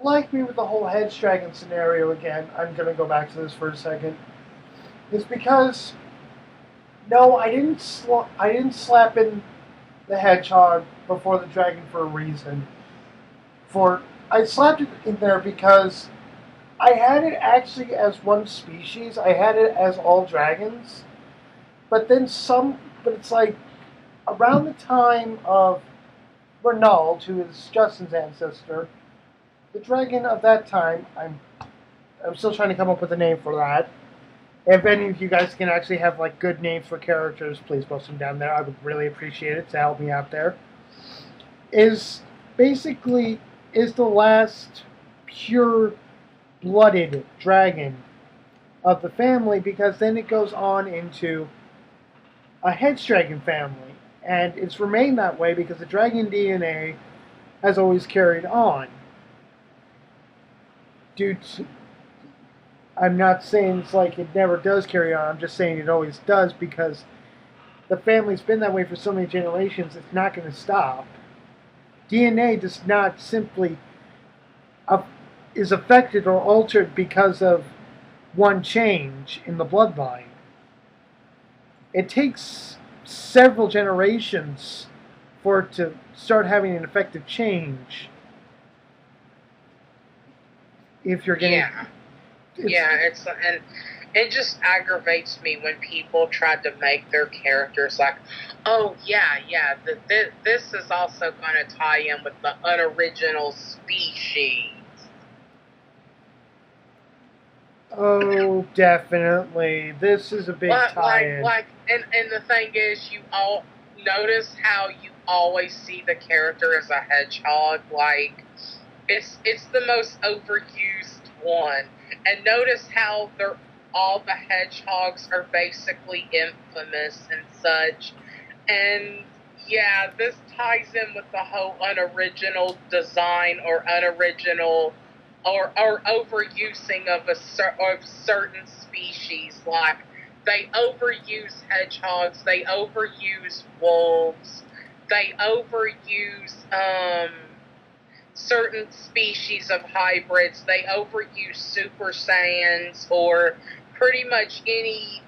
like me with the whole hedge dragon scenario again, I'm gonna go back to this for a second. It's because no, I didn't slap in the hedgehog before the dragon for a reason. For I slapped it in there because I had it actually as one species. I had it as all dragons, but then some. But it's like around the time of Renaud, who is Justin's ancestor, the dragon of that time. I'm still trying to come up with a name for that. If any of you guys can actually have like good names for characters, please post them down there. I would really appreciate it to help me out there. Is basically is the last pure blooded dragon of the family because then it goes on into a hedge dragon family, and it's remained that way because the dragon DNA has always carried on. Due to, I'm not saying it's like it never does carry on. I'm just saying it always does because the family's been that way for so many generations. It's not going to stop. DNA does not simply is affected or altered because of one change in the bloodline. It takes several generations for it to start having an effective change. If you're getting, Yeah. And it just aggravates me when people try to make their characters like, oh yeah, this is also going to tie in with the unoriginal species. Oh, definitely. This is a big tie-in. And the thing is, you all notice how you always see the character as a hedgehog. Like, it's the most overused one. And notice how all the hedgehogs are basically infamous and such. And yeah, this ties in with the whole unoriginal design or unoriginal or overusing of certain species. Like, they overuse hedgehogs, they overuse wolves, they overuse certain species of hybrids, they overuse Super Saiyans or pretty much any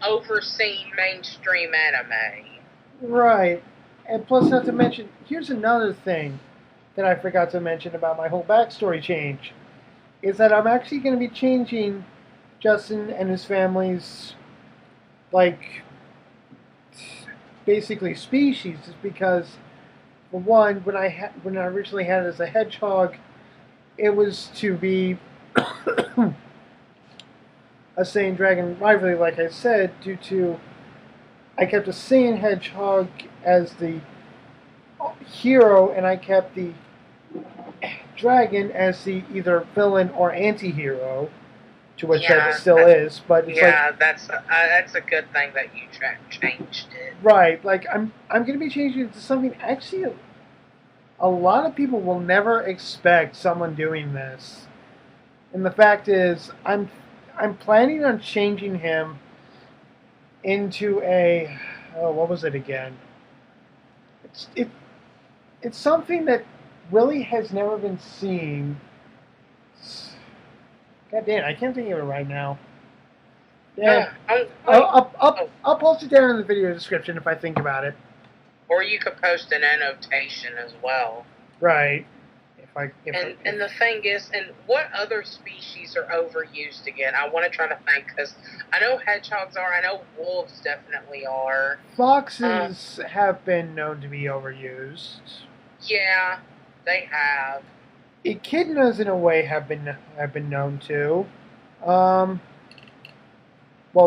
overseen mainstream anime. Right. And plus, not to mention, here's another thing that I forgot to mention about my whole backstory change, is that I'm actually going to be changing Justin and his family's, like, basically species, is because, for one, when I originally had it as a hedgehog, it was to be a Saiyan Dragon rivalry, like I said, due to I kept a Saiyan hedgehog as the hero, and I kept the dragon as the either villain or anti-hero, to which that still is. But it's that's a good thing that you changed it. Right, like I'm going to be changing it to something actually a lot of people will never expect someone doing this. And the fact is, I'm planning on changing him into a what was it again? It's something that really has never been seen. God damn, I can't think of it right now. Yeah, I'll post it down in the video description if I think about it. Or you could post an annotation as well. Right. And the thing is, and what other species are overused again? I want to try to think, because I know hedgehogs are, I know wolves definitely are. Foxes have been known to be overused. Yeah, they have. Echidnas, in a way, have been known to. Well,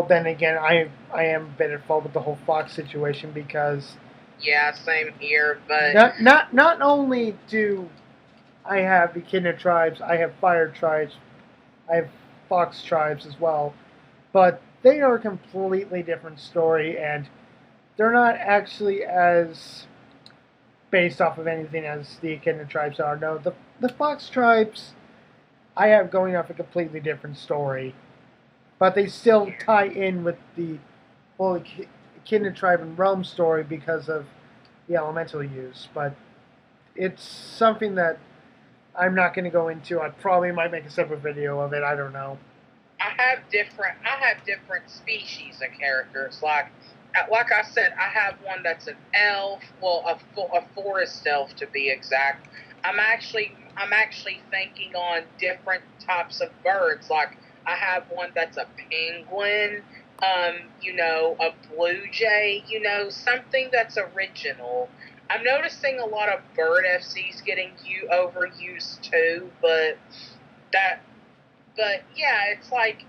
then again, I am a bit at fault with the whole fox situation because. Yeah, same here, but not only do I have echidna tribes, I have fire tribes, I have fox tribes as well, but they are a completely different story, and they're not actually as based off of anything as the echidna tribes are. No, the fox tribes I have going off a completely different story, but they still tie in with the whole echidna tribe and realm story because of the elemental use. But it's something that I'm not going to go into. I probably might make a separate video of it. I don't know. I have different species of characters. Like I said, I have one that's an elf, well, a forest elf to be exact. I'm actually thinking on different types of birds. Like, I have one that's a penguin, a blue jay, something that's original. I'm noticing a lot of bird FCs getting overused too, but yeah, it's like,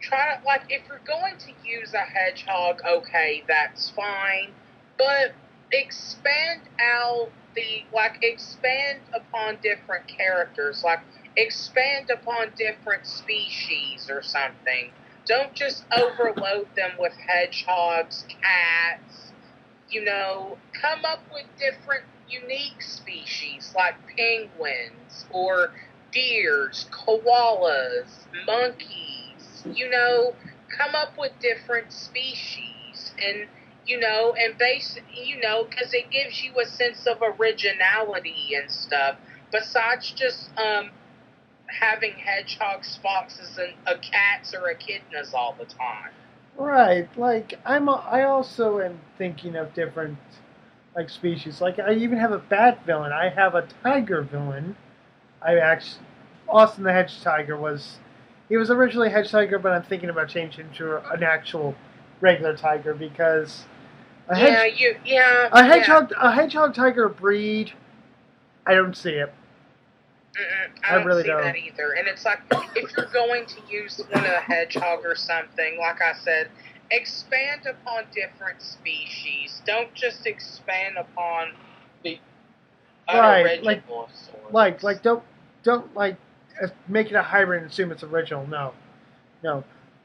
if you're going to use a hedgehog, okay, that's fine, but expand upon different characters, like expand upon different species or something. Don't just overload them with hedgehogs, cats. Come up with different unique species like penguins or deers, koalas, monkeys. Come up with different species, and because it gives you a sense of originality and stuff. Besides just having hedgehogs, foxes, and cats or echidnas all the time. Right. Like I also am thinking of different like species. Like I even have a bat villain. I have a tiger villain. I actually Austin the Hedge Tiger was he was originally a hedge tiger, but I'm thinking about changing him to an actual regular tiger because a hedgehog tiger breed. I don't see it. I don't really see that either. And it's like, if you're going to use one of the hedgehog or something, like I said, expand upon different species. Don't just expand upon the unoriginal sorts. Like don't like make it a hybrid and assume it's original. No.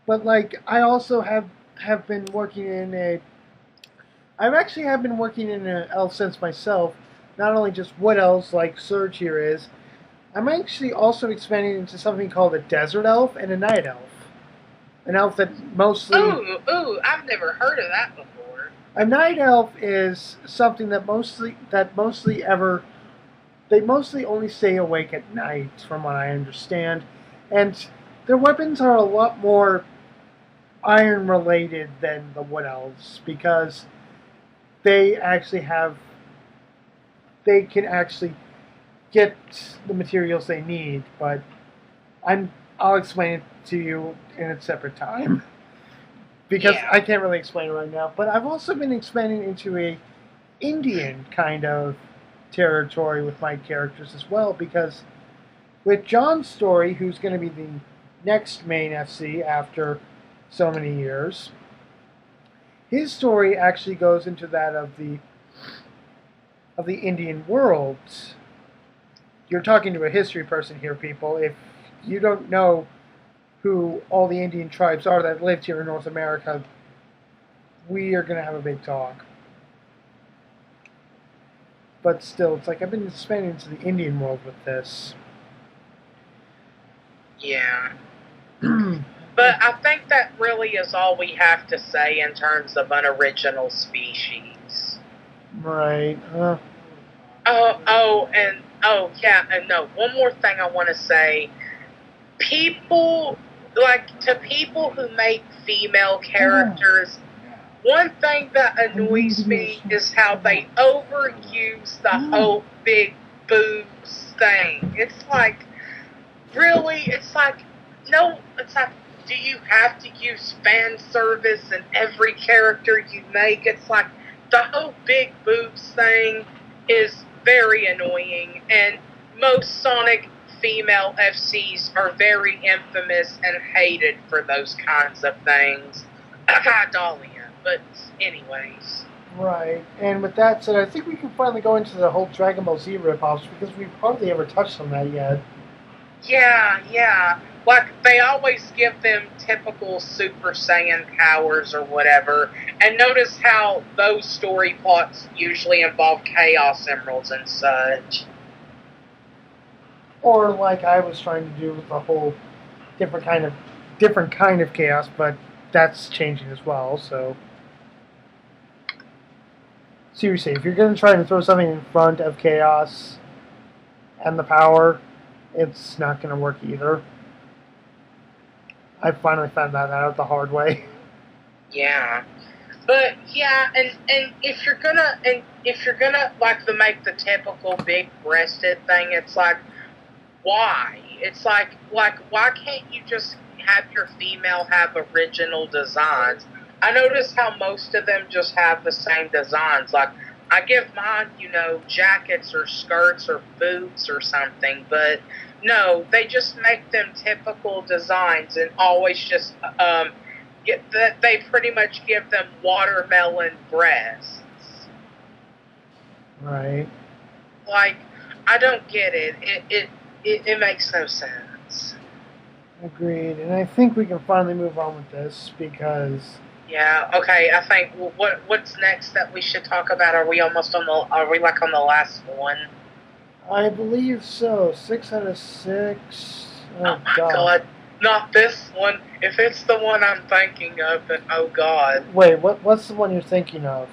But like I also have been working in a. I've actually have been working in an elf sense myself. Not only just wood elves like Surge here is, I'm actually also expanding into something called a desert elf and a night elf. An elf that mostly. Ooh! I've never heard of that before. A night elf is something that they mostly only stay awake at night, from what I understand, and their weapons are a lot more iron related than the wood elves because they actually have they can actually get the materials they need, but I'll explain it to you in a separate time because I can't really explain it right now. But I've also been expanding into a Indian kind of territory with my characters as well because with John's story, who's going to be the next main FC after so many years, his story actually goes into that of the Indian world. You're talking to a history person here, people. If you don't know who all the Indian tribes are that lived here in North America, we are going to have a big talk. But still, it's like I've been expanding into the Indian world with this. Yeah. But I think that really is all we have to say in terms of unoriginal species. Right. And no, one more thing I want to say. People who make female characters, one thing that annoys me is how they overuse the whole big boobs thing. It's like, really? It's like, no, it's like, do you have to use fan service in every character you make? It's like, the whole big boobs thing is very annoying, and most Sonic female FCs are very infamous and hated for those kinds of things. Dahlia, but anyways. Right, and with that said, I think we can finally go into the whole Dragon Ball Z ripoffs because we've hardly ever touched on that yet. Yeah. Like, they always give them typical Super Saiyan powers or whatever, and notice how those story plots usually involve Chaos Emeralds and such. Or like I was trying to do with the whole different kind of chaos, but that's changing as well, so seriously, if you're going to try to throw something in front of chaos and the power, it's not going to work either. I finally found that out the hard way. Yeah. But yeah, and if you're gonna like to make the typical big breasted thing, it's like, why? It's like why can't you just have your female have original designs? I notice how most of them just have the same designs. Like, I give mine, jackets or skirts or boots or something, but no, they just make them typical designs and always just they pretty much give them watermelon breasts. Right. Like, I don't get it. It makes no sense. Agreed, and I think we can finally move on with this because. Yeah. Okay. I think what's next that we should talk about? Are we on the last one? I believe so. 6 out of 6. Oh my God. Not this one. If it's the one I'm thinking of, then oh God. Wait, what's the one you're thinking of?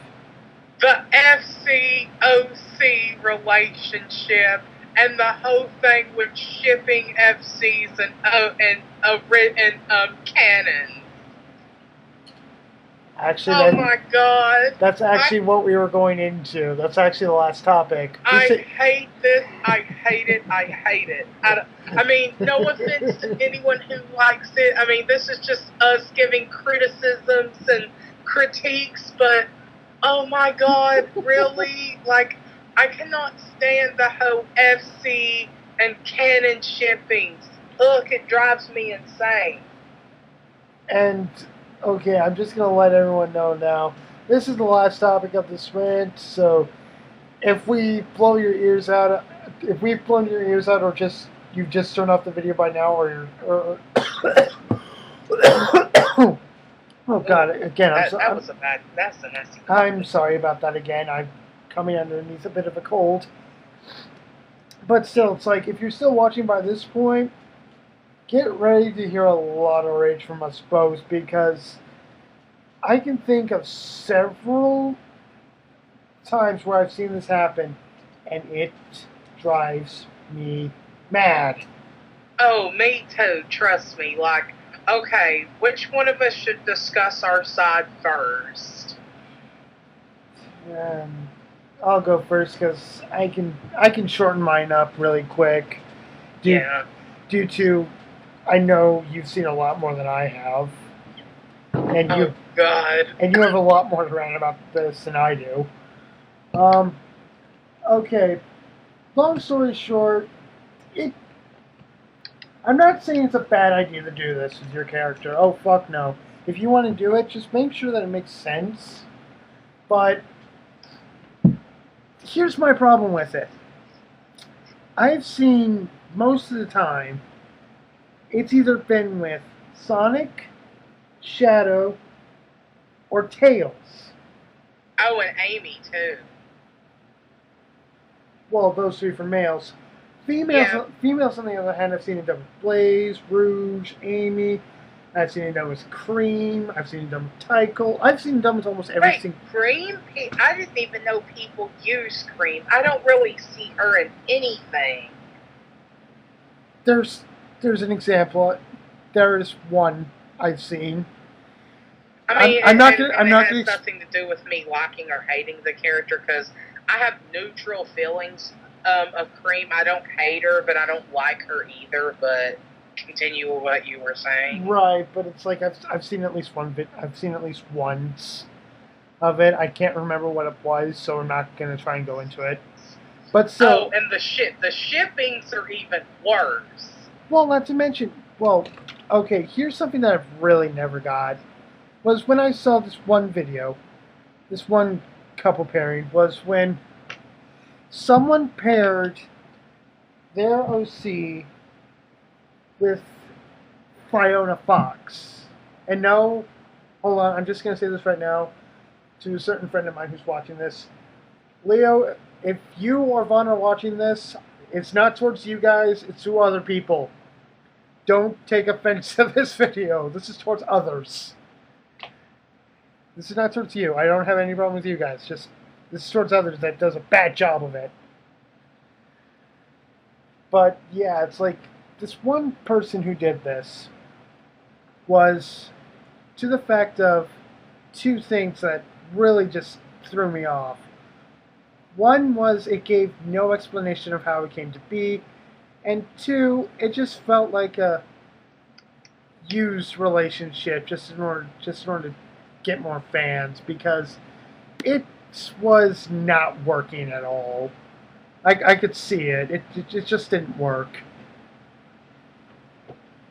The FCOC relationship, and the whole thing with shipping FCs and cannons. Actually, Oh my God! That's actually what we were going into. That's actually the last topic. I hate this. I hate it. I hate it. I mean, no offense to anyone who likes it. I mean, this is just us giving criticisms and critiques, but oh my God, really? Like, I cannot stand the whole FC and cannon shippings. Look, it drives me insane. And, okay, I'm just going to let everyone know now. This is the last topic of this rant, so if we blow your ears out, if we've blown your ears out, or just you've just turned off the video by now, or oh God, again, that's a nasty. I'm sorry about that again. I'm coming underneath a bit of a cold. But still, it's like, if you're still watching by this point, get ready to hear a lot of rage from us both, because I can think of several times where I've seen this happen, and it drives me mad. Oh, me too, trust me. Like, okay, which one of us should discuss our side first? I'll go first, because I can shorten mine up really quick. Due to, I know you've seen a lot more than I have. And oh, God. And you have a lot more to rant about this than I do. Okay. Long story short, I'm not saying it's a bad idea to do this with your character. Oh, fuck no. If you want to do it, just make sure that it makes sense. But here's my problem with it. I've seen, most of the time, it's either been with Sonic, Shadow, or Tails. Oh, and Amy, too. Well, those three for males. Females, on the other hand, I've seen it done with Blaze, Rouge, Amy. I've seen it done with Cream. I've seen it done with Tycho. I've seen it done with almost everything. Cream? I didn't even know people use Cream. I don't really see her in anything. There's an example. There is one I've seen. I mean, I'm not going to. It has nothing to do with me liking or hating the character, because I have neutral feelings of Cream. I don't hate her, but I don't like her either. But continue with what you were saying. Right, but it's like I've seen at least one bit. I've seen at least once of it. I can't remember what it was, so I'm not going to try and go into it. But so. Oh, and the shippings are even worse. Well, not to mention. Well, okay. Here's something that I've really never got. Was when I saw this one video, this one couple pairing, was when someone paired their OC with Fiona Fox. And no, hold on, I'm just going to say this right now to a certain friend of mine who's watching this. Leo, if you or Vaughn are watching this, it's not towards you guys, it's to other people. Don't take offense to this video. This is towards others. This is not towards you. I don't have any problem with you guys. Just, this is towards others that does a bad job of it. But, yeah, it's like, this one person who did this was to the fact of two things that really just threw me off. One was it gave no explanation of how it came to be. And two, it just felt like a used relationship just in order to get more fans, because it was not working at all. I could see it. It just didn't work.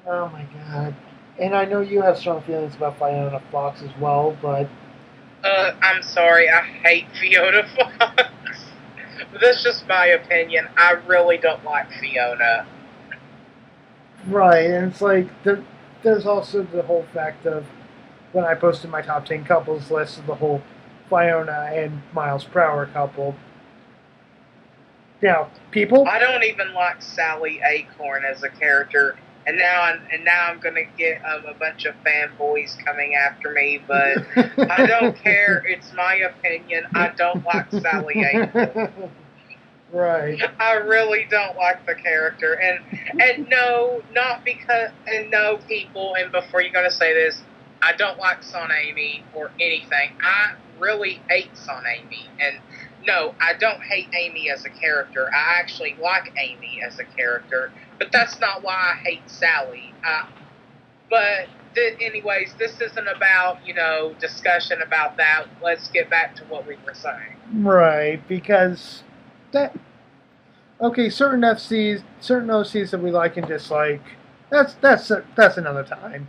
Oh my God. And I know you have strong feelings about Fiona Fox as well, but I'm sorry, I hate Fiona Fox. That's just my opinion. I really don't like Fiona. Right, and it's like there's also the whole fact of when I posted my top 10 couples list of the whole Fiona and Miles Prower couple. Now, people. I don't even like Sally Acorn as a character, and now I'm gonna get a bunch of fanboys coming after me, but I don't care. It's my opinion. I don't like Sally Acorn. Right. I really don't like the character, and no, not because, and no, people. And before you're gonna say this, I don't like Son Amy or anything. I really hate Son Amy, and no, I don't hate Amy as a character. I actually like Amy as a character, but that's not why I hate Sally. But anyways, this isn't about discussion about that. Let's get back to what we were saying. Right, because that okay, certain OCs that we like and dislike. That's another time.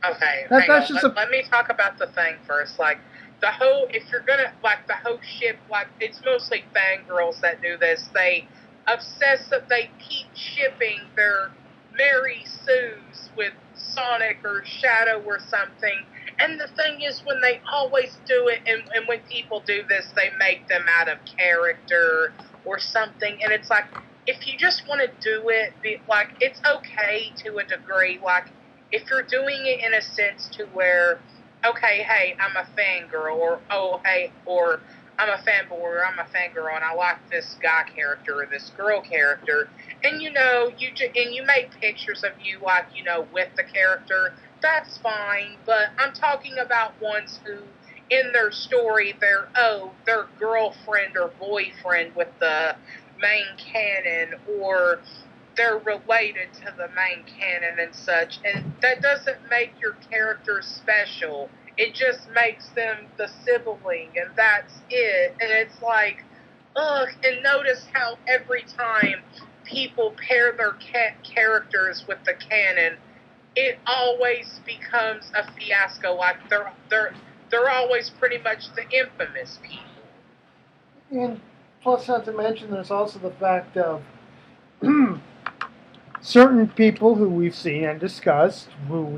Okay, That hang that's on. just Let me talk about the thing first. Like the whole, if you're gonna like the whole ship, like it's mostly fangirls that do this. They obsess that they keep shipping their Mary Sues with Sonic or Shadow or something. And the thing is, when they always do it, and when people do this, they make them out of character or something. And it's like, if you just want to do it, like, it's okay to a degree. Like, if you're doing it in a sense to where, okay, hey, I'm a fangirl, or oh, hey, or I'm a fanboy, or I'm a fangirl, and I like this guy character or this girl character, and you make pictures of you, like, with the character. That's fine, but I'm talking about ones who, in their story, their girlfriend or boyfriend with the main canon, or they're related to the main canon and such, and that doesn't make your character special. It just makes them the sibling, and that's it. And it's like, ugh. And notice how every time people pair their characters with the canon, it always becomes a fiasco. Like they're always pretty much the infamous people. and plus not to mention there's also the fact of certain people who we've seen and discussed who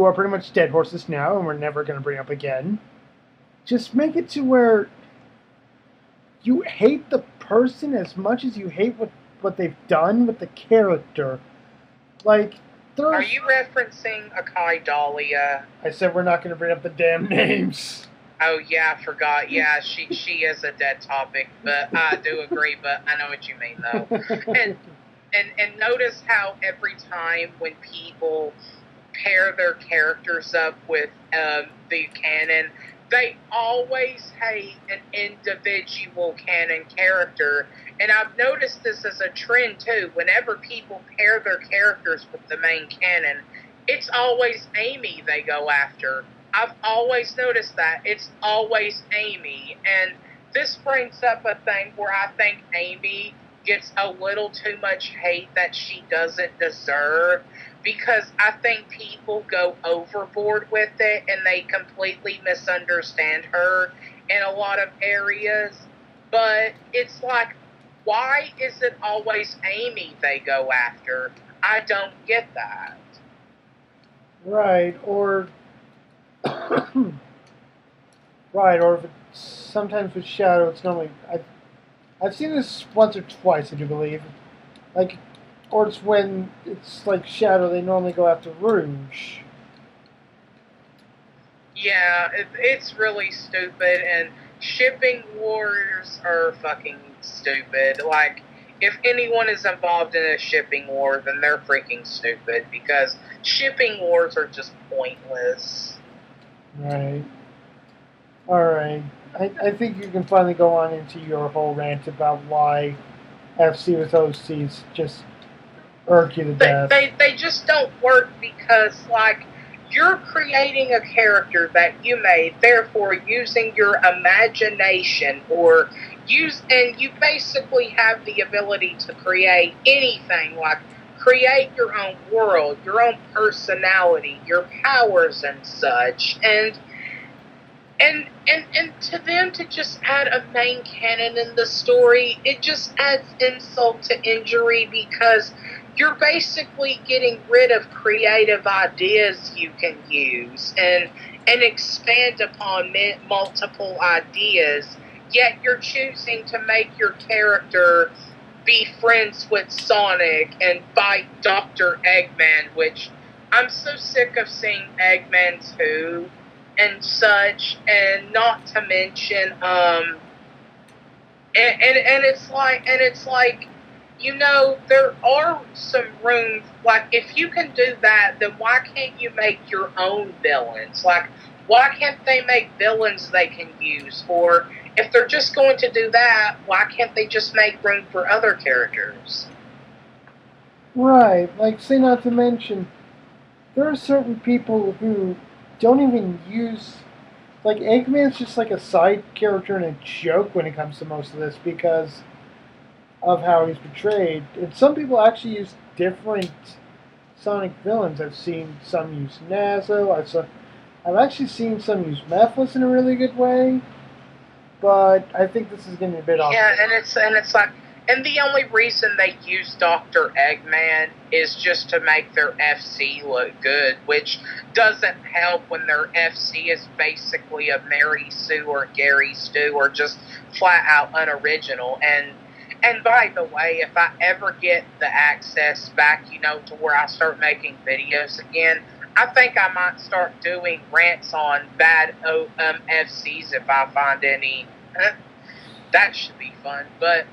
are pretty much dead horses now and we're never going to bring up again. Just make it to where you hate the person as much as you hate what they've done with the character. Like, Are you referencing Akai Dahlia? I said we're not going to bring up the damn names. Oh yeah, I forgot. Yeah, she is a dead topic, but I do agree. But I know what you mean though. And notice how every time when people pair their characters up with the canon, they always hate an individual canon character. And I've noticed this as a trend too. Whenever people pair their characters with the main canon, it's always Amy they go after. I've always noticed that. It's always Amy. And this brings up a thing where I think Amy gets a little too much hate that she doesn't deserve, because I think people go overboard with it and they completely misunderstand her in a lot of areas. But it's like, why is it always Amy they go after? I don't get that. Right, or right, or if it's, sometimes with Shadow, it's normally I've seen this once or twice, I do believe. Like, or it's when it's like Shadow, they normally go after Rouge. Yeah, it's really stupid, and shipping wars are fucking stupid. Like, if anyone is involved in a shipping war, then they're freaking stupid, because shipping wars are just pointless. Right. Alright. I think you can finally go on into your whole rant about why FC with OCs just irk you to death. They just don't work, because, like, you're creating a character that you made, therefore using your imagination, and you basically have the ability to create anything, like create your own world, your own personality, your powers and such, and to them to just add a main canon in the story, it just adds insult to injury, because you're basically getting rid of creative ideas you can use and expand upon multiple ideas, yet you're choosing to make your character be friends with Sonic and fight Dr. Eggman, which I'm so sick of seeing Eggman 2 and such, and not to mention And it's like, you know, there are some rooms, like, if you can do that, then why can't you make your own villains? Like, why can't they make villains they can use? Or if they're just going to do that, why can't they just make room for other characters? Right, like, say not to mention, there are certain people who don't even use. Like, Eggman's just like a side character and a joke when it comes to most of this because of how he's portrayed. And some people actually use different Sonic villains. I've seen some use Nazo. I've actually seen some use Mephiles in a really good way. But I think this is getting a bit off. Yeah, and it's like, and the only reason they use Dr. Eggman is just to make their FC look good, which doesn't help when their FC is basically a Mary Sue or Gary Stu or just flat out unoriginal. And by the way, if I ever get the access back, you know, to where I start making videos again, I think I might start doing rants on bad FCs if I find any. That should be fun. But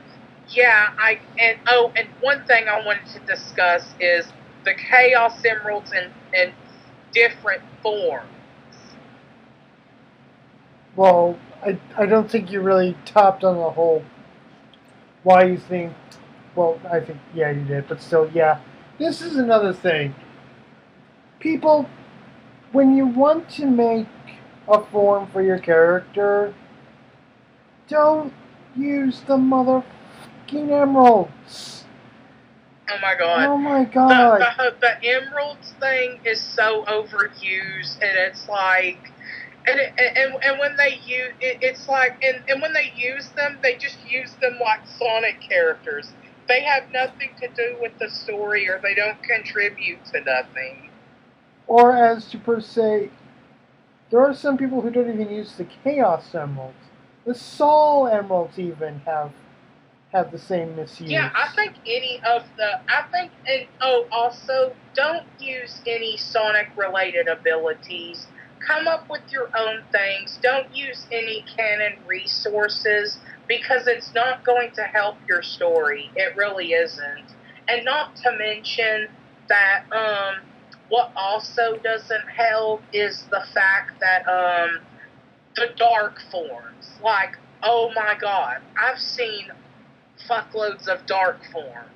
yeah, and one thing I wanted to discuss is the Chaos Emeralds in different forms. Well, I don't think you really topped on the whole why you think. Well, I think, yeah, you did. But still, yeah. This is another thing. People, when you want to make a form for your character, don't use the motherfucking emeralds. Oh my god. Oh my god. The emeralds thing is so overused, and it's like, and when they use it's like, and when they use them, they just use them like Sonic characters. They have nothing to do with the story, or they don't contribute to nothing. Or as to per se, there are some people who don't even use the Chaos Emeralds. The Soul Emeralds even have the same misuse. Yeah, I think and also, don't use any Sonic related abilities. Come up with your own things. Don't use any canon resources because it's not going to help your story. It really isn't. And not to mention that what also doesn't help is the fact that the dark forms. Like, oh my god, I've seen fuckloads of dark forms.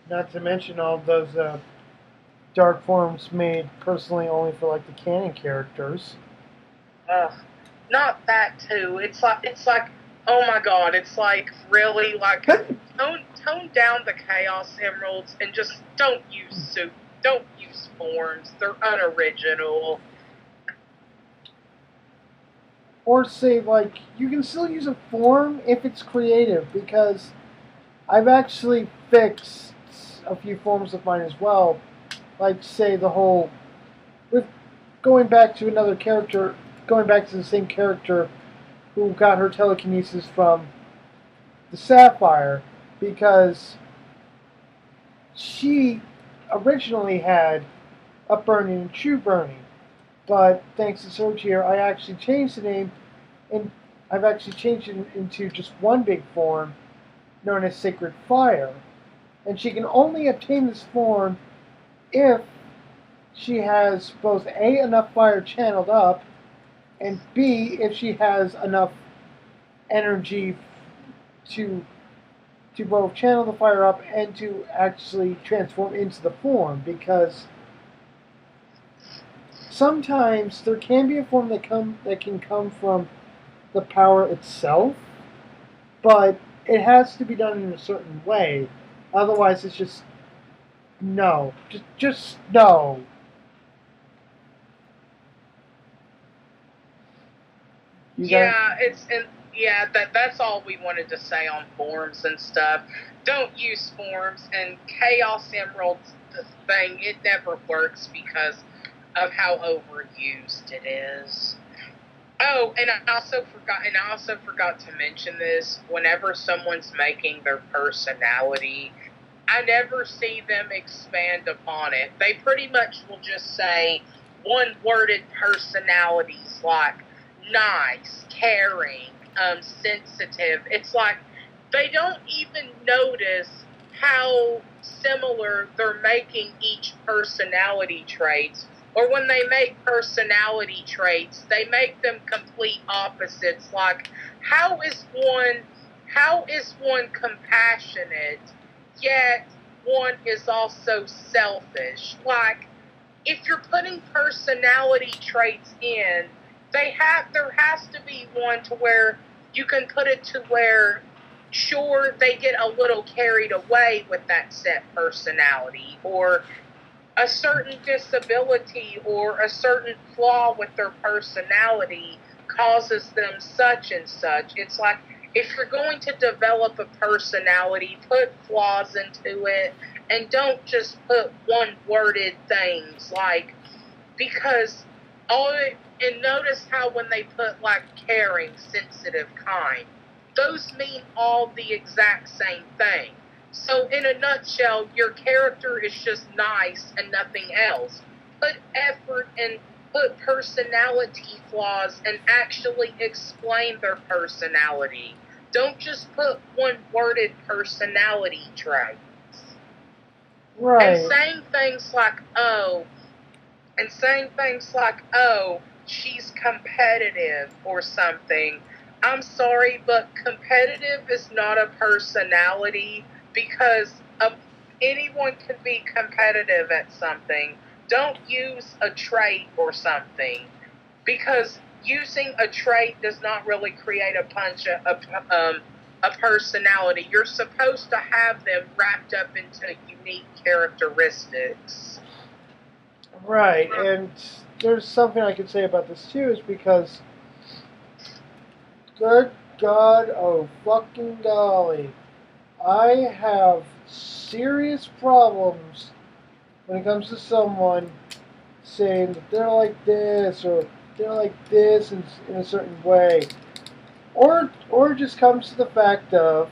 Not to mention all those dark forms made personally only for like the canon characters. Ugh, not that too. It's like, oh my god, it's like, really, like, tone down the Chaos Emeralds and just don't use forms. They're unoriginal. Or say, like, you can still use a form if it's creative, because I've actually fixed a few forms of mine as well. Like, say, the whole. With going back to another character, going back to the same character who got her telekinesis from the Sapphire, because she originally had Up Burning and True Burning. But thanks to Surge here, I actually changed the name, and I've actually changed it into just one big form, known as Sacred Fire. And she can only obtain this form if she has both A, enough fire channeled up, and B, if she has enough energy to both channel the fire up and to actually transform into the form, because sometimes there can be a form that can come from the power itself, but it has to be done in a certain way. Otherwise, it's just no, just no. That's all we wanted to say on forms and stuff. Don't use forms, and Chaos Emeralds, the thing, it never works because of how overused it is. Oh, and I also forgot to mention this. Whenever someone's making their personality, I never see them expand upon it. They pretty much will just say one-worded personalities like nice, caring, sensitive. It's like they don't even notice how similar they're making each personality traits. Or when they make personality traits, they make them complete opposites. Like, how is one compassionate, yet one is also selfish? Like, if you're putting personality traits in, there has to be one to where you can put it to where, sure, they get a little carried away with that set personality, or a certain disability or a certain flaw with their personality causes them such and such. It's like, if you're going to develop a personality, put flaws into it, and don't just put one-worded things, like, because and notice how when they put, like, caring, sensitive, kind, those mean all the exact same thing. So in a nutshell, your character is just nice and nothing else. Put effort and put personality flaws and actually explain their personality. Don't just put one-worded personality traits. Right. And saying things like, she's competitive or something. I'm sorry, but competitive is not a personality, because anyone can be competitive at something. Don't use a trait or something, because using a trait does not really create a personality. You're supposed to have them wrapped up into unique characteristics. Right, and there's something I can say about this too, is because, good God, oh fucking golly, I have serious problems when it comes to someone saying that they're like this or they're like this in a certain way, or it just comes to the fact of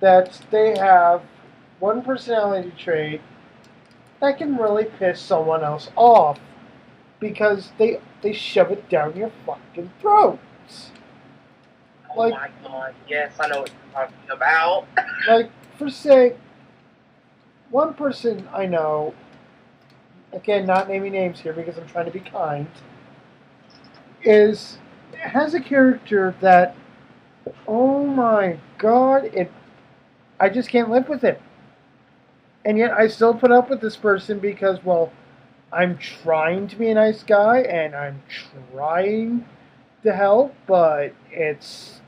that they have one personality trait that can really piss someone else off because they shove it down your fucking throats. Oh my God, yes, I know what you're talking about. Like, for say, one person I know, again, not naming names here because I'm trying to be kind, has a character that, oh my God, I just can't live with it. And yet I still put up with this person because, well, I'm trying to be a nice guy and I'm trying to help, but it's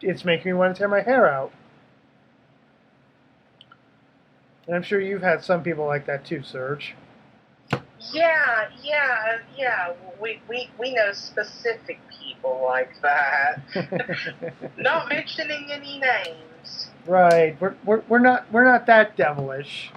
making me want to tear my hair out. And I'm sure you've had some people like that too, Serge. Yeah. We know specific people like that. Not mentioning any names. Right. We're not that devilish.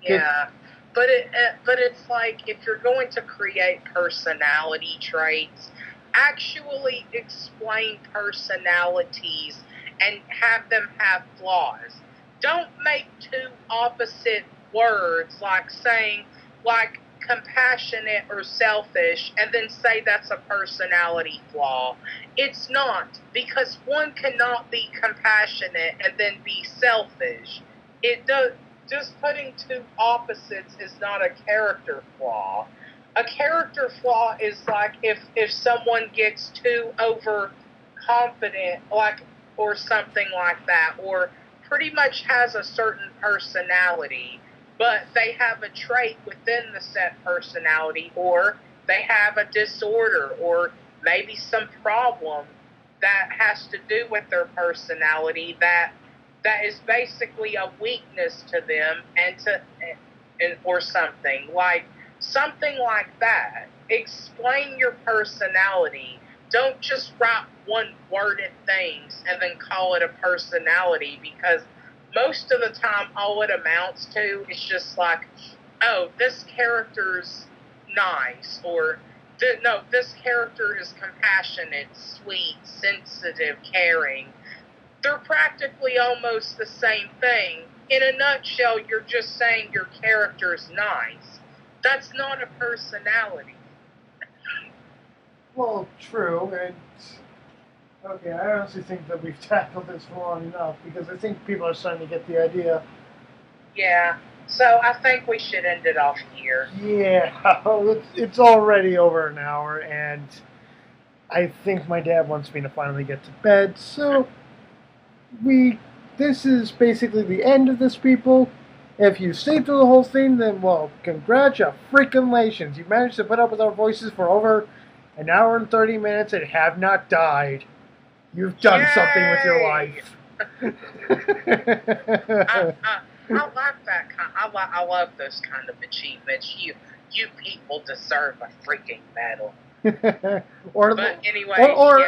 Yeah. But it's like, if you're going to create personality traits, actually explain personalities and have them have flaws. Don't make two opposite words, like saying, like, compassionate or selfish, and then say that's a personality flaw. It's not, because one cannot be compassionate and then be selfish. It does. Just putting two opposites is not a character flaw. A character flaw is like if someone gets too overconfident, like, or something like that, or pretty much has a certain personality, but they have a trait within the set personality, or they have a disorder, or maybe some problem that has to do with their personality that is basically a weakness to them, or something like that. Explain your personality. Don't just write one-worded things and then call it a personality, because most of the time all it amounts to is just like, oh, this character's nice, or no, this character is compassionate, sweet, sensitive, caring. They're practically almost the same thing. In a nutshell, you're just saying your character's nice. That's not a personality. Well, true, and Okay, I honestly think that we've tackled this for long enough because I think people are starting to get the idea. Yeah. So I think we should end it off here. Yeah, it's already over an hour, and I think my dad wants me to finally get to bed. So this is basically the end of this, people. If you stayed through the whole thing, then well, congratulations! You managed to put up with our voices for over an hour and 30 minutes and have not died. You've done something with your Yay! life. I like that kind. I love those kind of achievements. You people deserve a freaking medal. or, But anyway, or,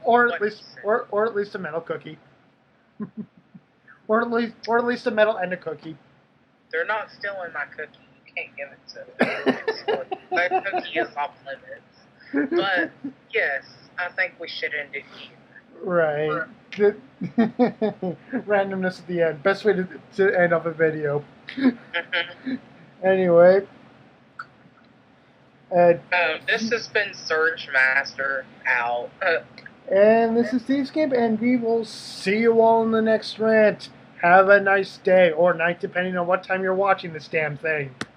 what you said. or at least a metal cookie. or at least a metal and a cookie. They're not stealing my cookie. You can't give it to them. My cookie is off limits. But yes, I think we should end it here. Right. Randomness at the end. Best way to end off a video. Anyway. This has been Surgemaster out. And this is thievescamp, and we will see you all in the next rant. Have a nice day, or night, depending on what time you're watching this damn thing.